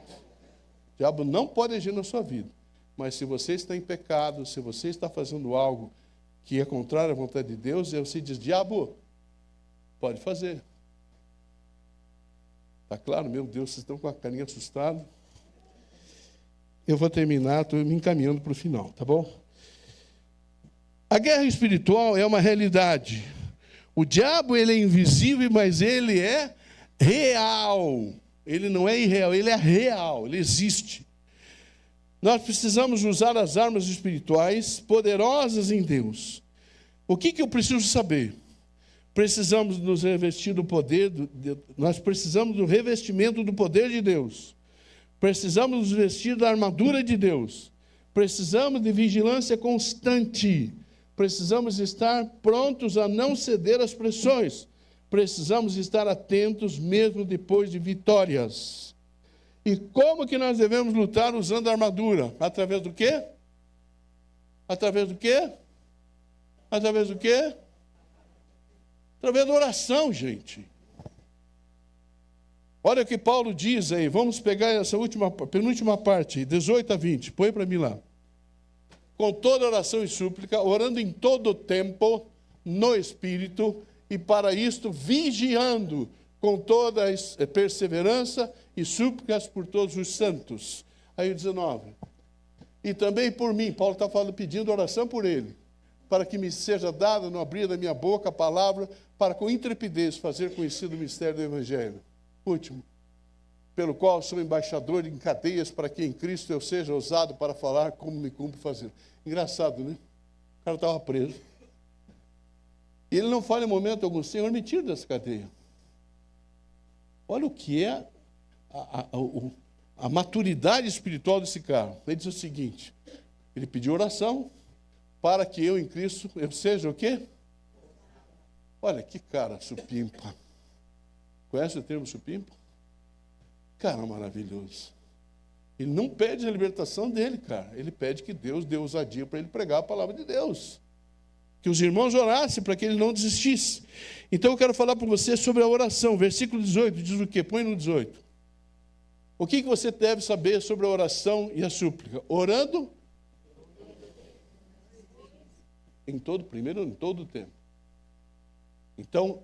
O diabo não pode agir na sua vida. Mas se você está em pecado, se você está fazendo algo que é contrário à vontade de Deus, você diz, diabo, pode fazer. Está claro? Meu Deus, vocês estão com a carinha assustada. Eu vou terminar, estou me encaminhando para o final, tá bom? A guerra espiritual é uma realidade. O diabo, ele é invisível, mas ele é real. Ele não é irreal, ele é real, ele existe. Nós precisamos usar as armas espirituais poderosas em Deus. O que eu preciso saber? Precisamos nos revestir do poder, nós precisamos do revestimento do poder de Deus. Precisamos nos vestir da armadura de Deus. Precisamos de vigilância constante. Precisamos estar prontos a não ceder às pressões. Precisamos estar atentos mesmo depois de vitórias. E como que nós devemos lutar usando a armadura? Através do quê? Através do quê? Através do quê? Através da oração, gente. Olha o que Paulo diz aí. Vamos pegar essa penúltima parte, 18 a 20. Põe para mim lá. Com toda oração e súplica, orando em todo o tempo, no Espírito, e para isto vigiando com toda perseverança e súplicas por todos os santos. Aí o 19. E também por mim, Paulo está falando, pedindo oração por ele, para que me seja dada no abrir da minha boca a palavra, para com intrepidez fazer conhecido o mistério do Evangelho. Último. Pelo qual sou embaixador em cadeias, para que em Cristo eu seja ousado para falar como me cumpre fazer. Engraçado, né? O cara estava preso. E ele não fala em momento algum, Senhor, me tira dessa cadeia. Olha o que é a maturidade espiritual desse cara. Ele diz o seguinte, ele pediu oração para que eu em Cristo, eu seja o quê? Olha, que cara supimpa. Conhece o termo supimpa? Cara maravilhoso. Ele não pede a libertação dele, cara. Ele pede que Deus dê ousadia para ele pregar a palavra de Deus. Que os irmãos orassem para que ele não desistisse. Então eu quero falar para você sobre a oração. Versículo 18 diz o quê? Põe no 18. O que você deve saber sobre a oração e a súplica? Orando em todo o tempo. Então,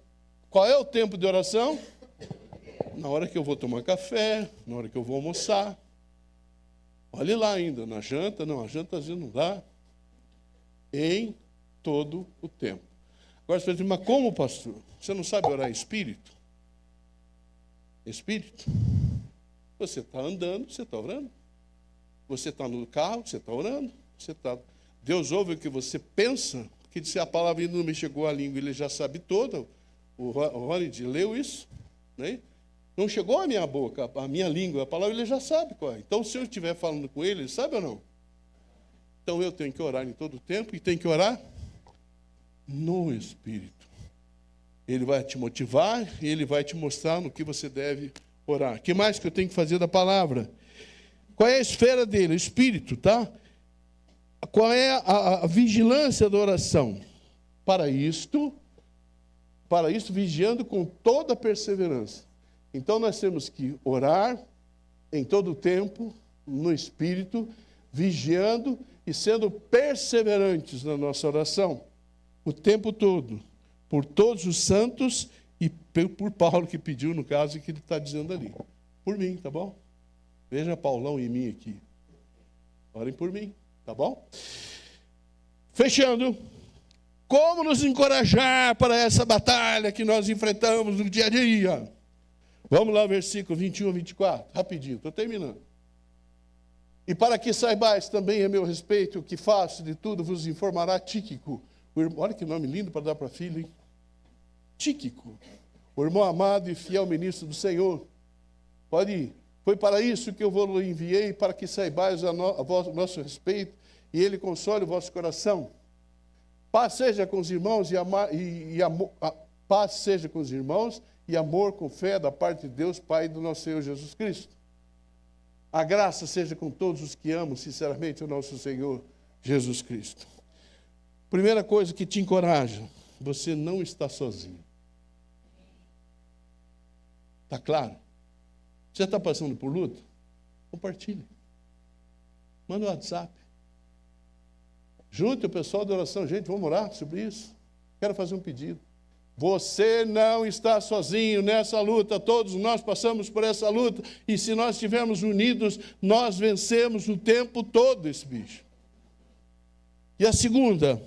qual é o tempo de oração? Na hora que eu vou tomar café, na hora que eu vou almoçar. Olhe lá ainda, na janta, não, a janta às vezes não dá. Em todo o tempo. Agora você vai dizer, mas como, pastor? Você não sabe orar em espírito? Espírito? Você está andando, você está orando. Você está no carro, você está orando. Deus ouve o que você pensa, porque se a palavra ainda não me chegou à língua, ele já sabe toda. O Ronald leu isso, né? Não chegou à minha boca, à minha língua, a palavra ele já sabe qual é. Então, se eu estiver falando com ele, ele sabe ou não? Então, eu tenho que orar em todo o tempo e tenho que orar no Espírito. Ele vai te motivar e ele vai te mostrar no que você deve orar. O que mais que eu tenho que fazer da palavra? Qual é a esfera dele? O Espírito, tá? Qual é a vigilância da oração? Para isto, para isso vigiando com toda perseverança. Então nós temos que orar em todo o tempo, no Espírito, vigiando e sendo perseverantes na nossa oração, o tempo todo, por todos os santos e por Paulo que pediu, no caso, que ele está dizendo ali. Por mim, tá bom? Veja Paulão em mim aqui. Orem por mim, tá bom? Fechando, como nos encorajar para essa batalha que nós enfrentamos no dia a dia? Vamos lá, versículo 21 a 24, rapidinho, estou terminando. E para que saibais também a meu respeito, o que faço de tudo vos informará Tíquico. Olha que nome lindo para dar para filho, hein? Tíquico, o irmão amado e fiel ministro do Senhor. Pode ir. Foi para isso que eu vos enviei, para que saibais a nosso respeito, e ele console o vosso coração. Paz seja com os irmãos paz seja com os irmãos e amor com fé da parte de Deus, Pai do nosso Senhor Jesus Cristo. A graça seja com todos os que amam sinceramente o nosso Senhor Jesus Cristo. Primeira coisa que te encoraja, você não está sozinho. Está claro? Você está passando por luta? Compartilhe. Manda um WhatsApp. Junte o pessoal da oração. Gente, vamos orar sobre isso. Quero fazer um pedido. Você não está sozinho nessa luta. Todos nós passamos por essa luta. E se nós estivermos unidos, nós vencemos o tempo todo esse bicho. E a segunda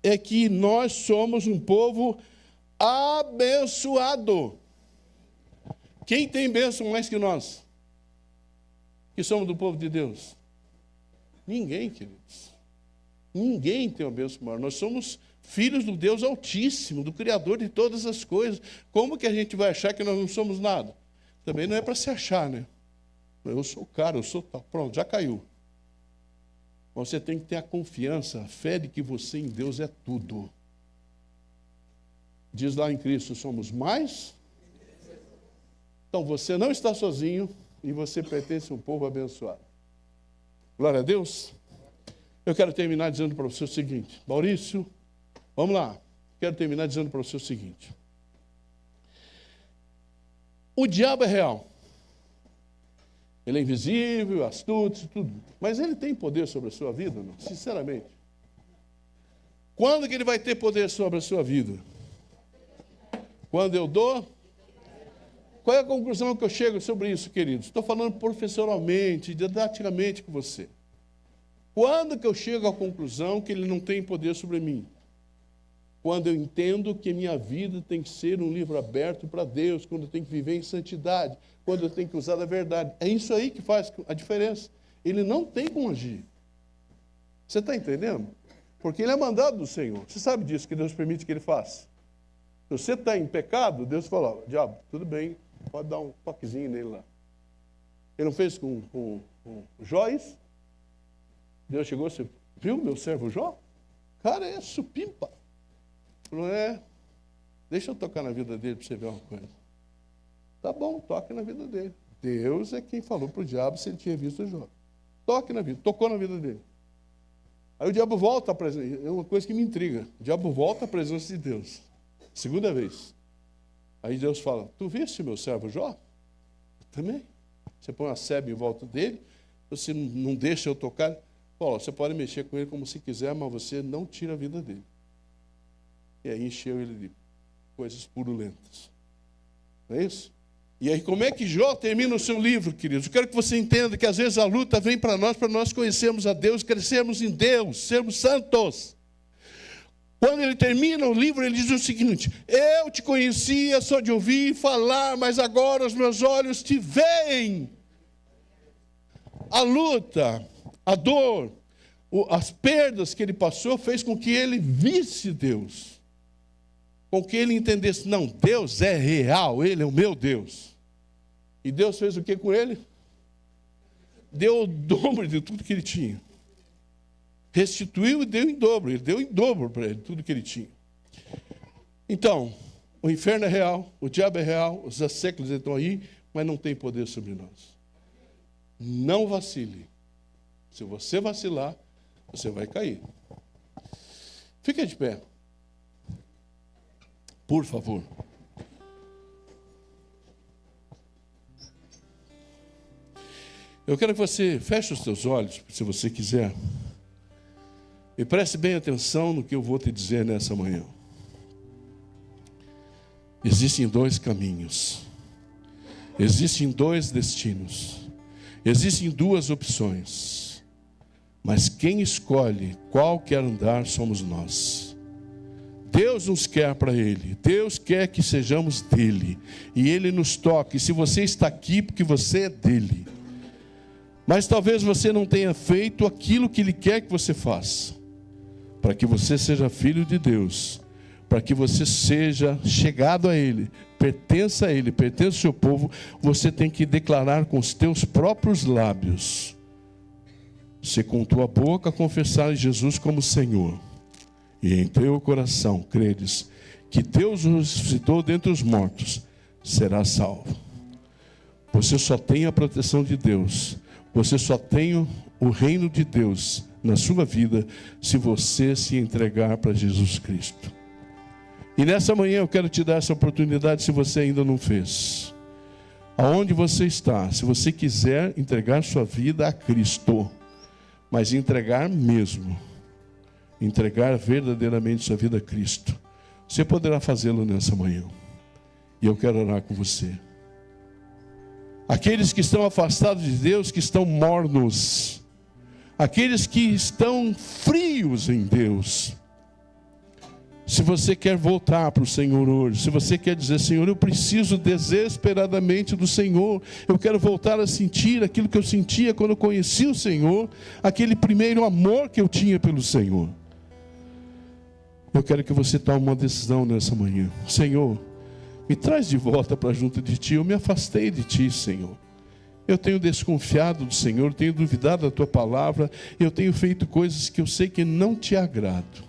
é que nós somos um povo abençoado. Quem tem bênção mais que nós? Que somos do povo de Deus? Ninguém, queridos. Ninguém tem uma bênção maior. Nós somos filhos do Deus Altíssimo, do Criador de todas as coisas. Como que a gente vai achar que nós não somos nada? Também não é para se achar, né? Eu sou o cara, eu sou tal. Pronto, já caiu. Você tem que ter a confiança, a fé de que você em Deus é tudo. Diz lá em Cristo, somos mais. Então você não está sozinho e você pertence a um povo abençoado. Glória a Deus. Eu quero terminar dizendo para você o seguinte, Maurício, vamos lá. Quero terminar dizendo para você o seguinte. O diabo é real. Ele é invisível, astuto, tudo. Mas ele tem poder sobre a sua vida, não? Sinceramente. Quando que ele vai ter poder sobre a sua vida? Quando eu dou? Qual é a conclusão que eu chego sobre isso, queridos? Estou falando professionalmente, didaticamente com você. Quando que eu chego à conclusão que ele não tem poder sobre mim? Quando eu entendo que minha vida tem que ser um livro aberto para Deus, quando eu tenho que viver em santidade, quando eu tenho que usar a verdade. É isso aí que faz a diferença. Ele não tem como agir. Você está entendendo? Porque ele é mandado do Senhor. Você sabe disso, que Deus permite que ele faça. Se você está em pecado, Deus fala, ó, diabo, tudo bem, pode dar um toquezinho nele lá. Ele não fez com Jó isso? Deus chegou, você viu meu servo Jó? Cara, é supimpa. Falou, deixa eu tocar na vida dele para você ver uma coisa. Tá bom, toque na vida dele. Deus é quem falou para o diabo se ele tinha visto Jó. Toque na vida, tocou na vida dele. Aí o diabo volta à presença, é uma coisa que me intriga. O diabo volta à presença de Deus. Segunda vez. Aí Deus fala, tu viste meu servo Jó? Eu também. Você põe uma sebe em volta dele, você não deixa eu tocar. Fala, você pode mexer com ele como se quiser, mas você não tira a vida dele. E aí encheu ele de coisas purulentas. Não é isso? E aí como é que Jó termina o seu livro, queridos? Eu quero que você entenda que às vezes a luta vem para nós conhecermos a Deus, crescermos em Deus, sermos santos. Quando ele termina o livro, ele diz o seguinte, eu te conhecia só de ouvir falar, mas agora os meus olhos te veem. A luta, a dor, as perdas que ele passou fez com que ele visse Deus. Com que ele entendesse, não, Deus é real, ele é o meu Deus. E Deus fez o que com ele? Deu o dobro de tudo que ele tinha. Restituiu e deu em dobro. Ele deu em dobro para ele tudo que ele tinha. Então, o inferno é real, o diabo é real, os séculos estão aí, mas não tem poder sobre nós. Não vacile. Se você vacilar, você vai cair. Fique de pé. Por favor. Eu quero que você feche os seus olhos, se você quiser. E preste bem atenção no que eu vou te dizer nessa manhã. Existem dois caminhos. Existem dois destinos. Existem duas opções. Mas quem escolhe qual quer andar somos nós. Deus nos quer para Ele. Deus quer que sejamos dEle. E Ele nos toque. Se você está aqui, porque você é dEle. Mas talvez você não tenha feito aquilo que Ele quer que você faça. Para que você seja filho de Deus. Para que você seja chegado a Ele. Pertença a Ele, pertença ao seu povo. Você tem que declarar com os teus próprios lábios. Se com tua boca confessares Jesus como Senhor. E em teu coração credes que Deus o ressuscitou dentre os mortos. Será salvo. Você só tem a proteção de Deus. Você só tem o reino de Deus na sua vida se você se entregar para Jesus Cristo. E nessa manhã eu quero te dar essa oportunidade se você ainda não fez. Aonde você está, se você quiser entregar sua vida a Cristo, mas entregar mesmo, entregar verdadeiramente sua vida a Cristo, você poderá fazê-lo nessa manhã. E eu quero orar com você. Aqueles que estão afastados de Deus, que estão mornos, aqueles que estão frios em Deus. Se você quer voltar para o Senhor hoje, se você quer dizer, Senhor, eu preciso desesperadamente do Senhor, eu quero voltar a sentir aquilo que eu sentia quando eu conheci o Senhor, aquele primeiro amor que eu tinha pelo Senhor. Eu quero que você tome uma decisão nessa manhã. Senhor, me traz de volta para junto de Ti. Eu me afastei de Ti, Senhor. Eu tenho desconfiado do Senhor, tenho duvidado da Tua palavra, eu tenho feito coisas que eu sei que não Te agrado.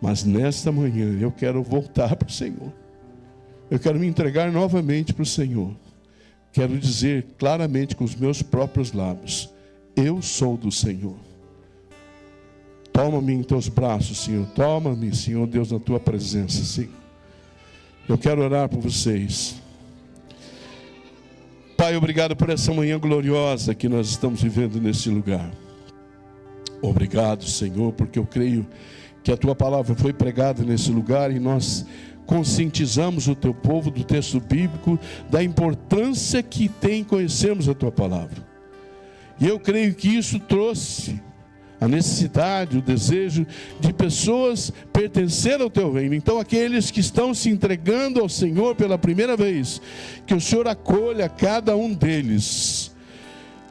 Mas nesta manhã eu quero voltar para o Senhor. Eu quero me entregar novamente para o Senhor. Quero dizer claramente com os meus próprios lábios: eu sou do Senhor. Toma-me em Teus braços, Senhor. Toma-me, Senhor Deus, na Tua presença, Senhor. Eu quero orar por vocês. Pai, obrigado por essa manhã gloriosa que nós estamos vivendo nesse lugar. Obrigado, Senhor, porque eu creio que a Tua palavra foi pregada nesse lugar e nós conscientizamos o Teu povo do texto bíblico, da importância que tem conhecermos a Tua palavra. E eu creio que isso trouxe a necessidade, o desejo de pessoas pertencer ao Teu reino. Então aqueles que estão se entregando ao Senhor pela primeira vez, que o Senhor acolha cada um deles,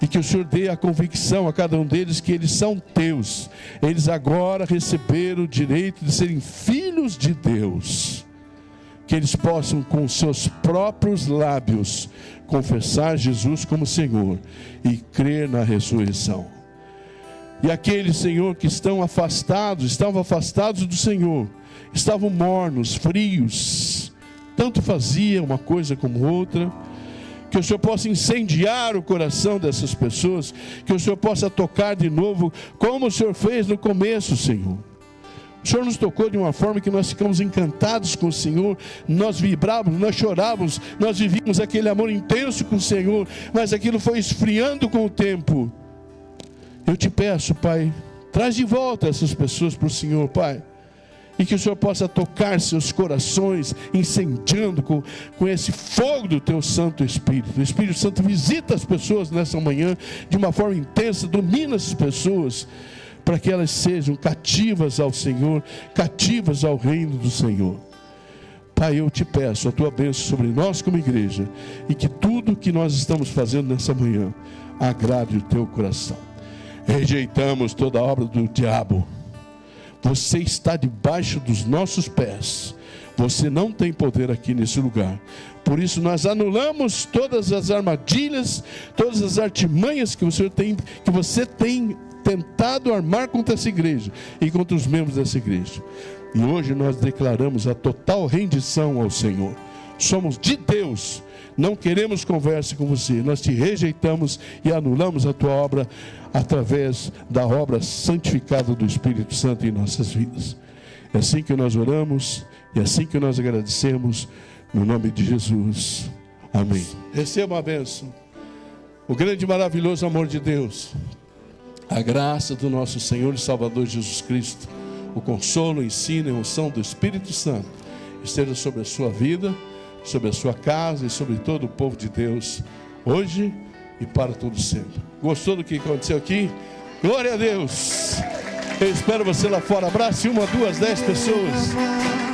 e que o Senhor dê a convicção a cada um deles que eles são Teus. Eles agora receberam o direito de serem filhos de Deus. Que eles possam com seus próprios lábios confessar Jesus como Senhor e crer na ressurreição. E aqueles, Senhor, que estavam afastados do Senhor, estavam mornos, frios, tanto fazia uma coisa como outra, que o Senhor possa incendiar o coração dessas pessoas, que o Senhor possa tocar de novo, como o Senhor fez no começo, Senhor. O Senhor nos tocou de uma forma que nós ficamos encantados com o Senhor, nós vibrávamos, nós chorávamos, nós vivíamos aquele amor intenso com o Senhor, mas aquilo foi esfriando com o tempo. Eu te peço, Pai, traz de volta essas pessoas para o Senhor, Pai. E que o Senhor possa tocar seus corações, incendiando com esse fogo do Teu Santo Espírito. O Espírito Santo visita as pessoas nessa manhã de uma forma intensa, domina essas pessoas, para que elas sejam cativas ao Senhor, cativas ao reino do Senhor. Pai, eu te peço a Tua bênção sobre nós como igreja, e que tudo que nós estamos fazendo nessa manhã agrade o Teu coração. Rejeitamos toda a obra do diabo. Você está debaixo dos nossos pés. Você não tem poder aqui nesse lugar. Por isso nós anulamos todas as armadilhas, todas as artimanhas que você tem tentado armar contra essa igreja e contra os membros dessa igreja. E hoje nós declaramos a total rendição ao Senhor. Somos de Deus. Não queremos conversa com você. Nós te rejeitamos e anulamos a tua obra através da obra santificada do Espírito Santo em nossas vidas. É assim que nós oramos e é assim que nós agradecemos, no nome de Jesus. Amém. Receba a bênção, o grande e maravilhoso amor de Deus, a graça do nosso Senhor e Salvador Jesus Cristo, o consolo, o ensino e a unção do Espírito Santo esteja sobre a sua vida, sobre a sua casa e sobre todo o povo de Deus, hoje e para todo sempre. Gostou do que aconteceu aqui? Glória a Deus! Eu espero você lá fora. Abrace 1, 2, 10 pessoas.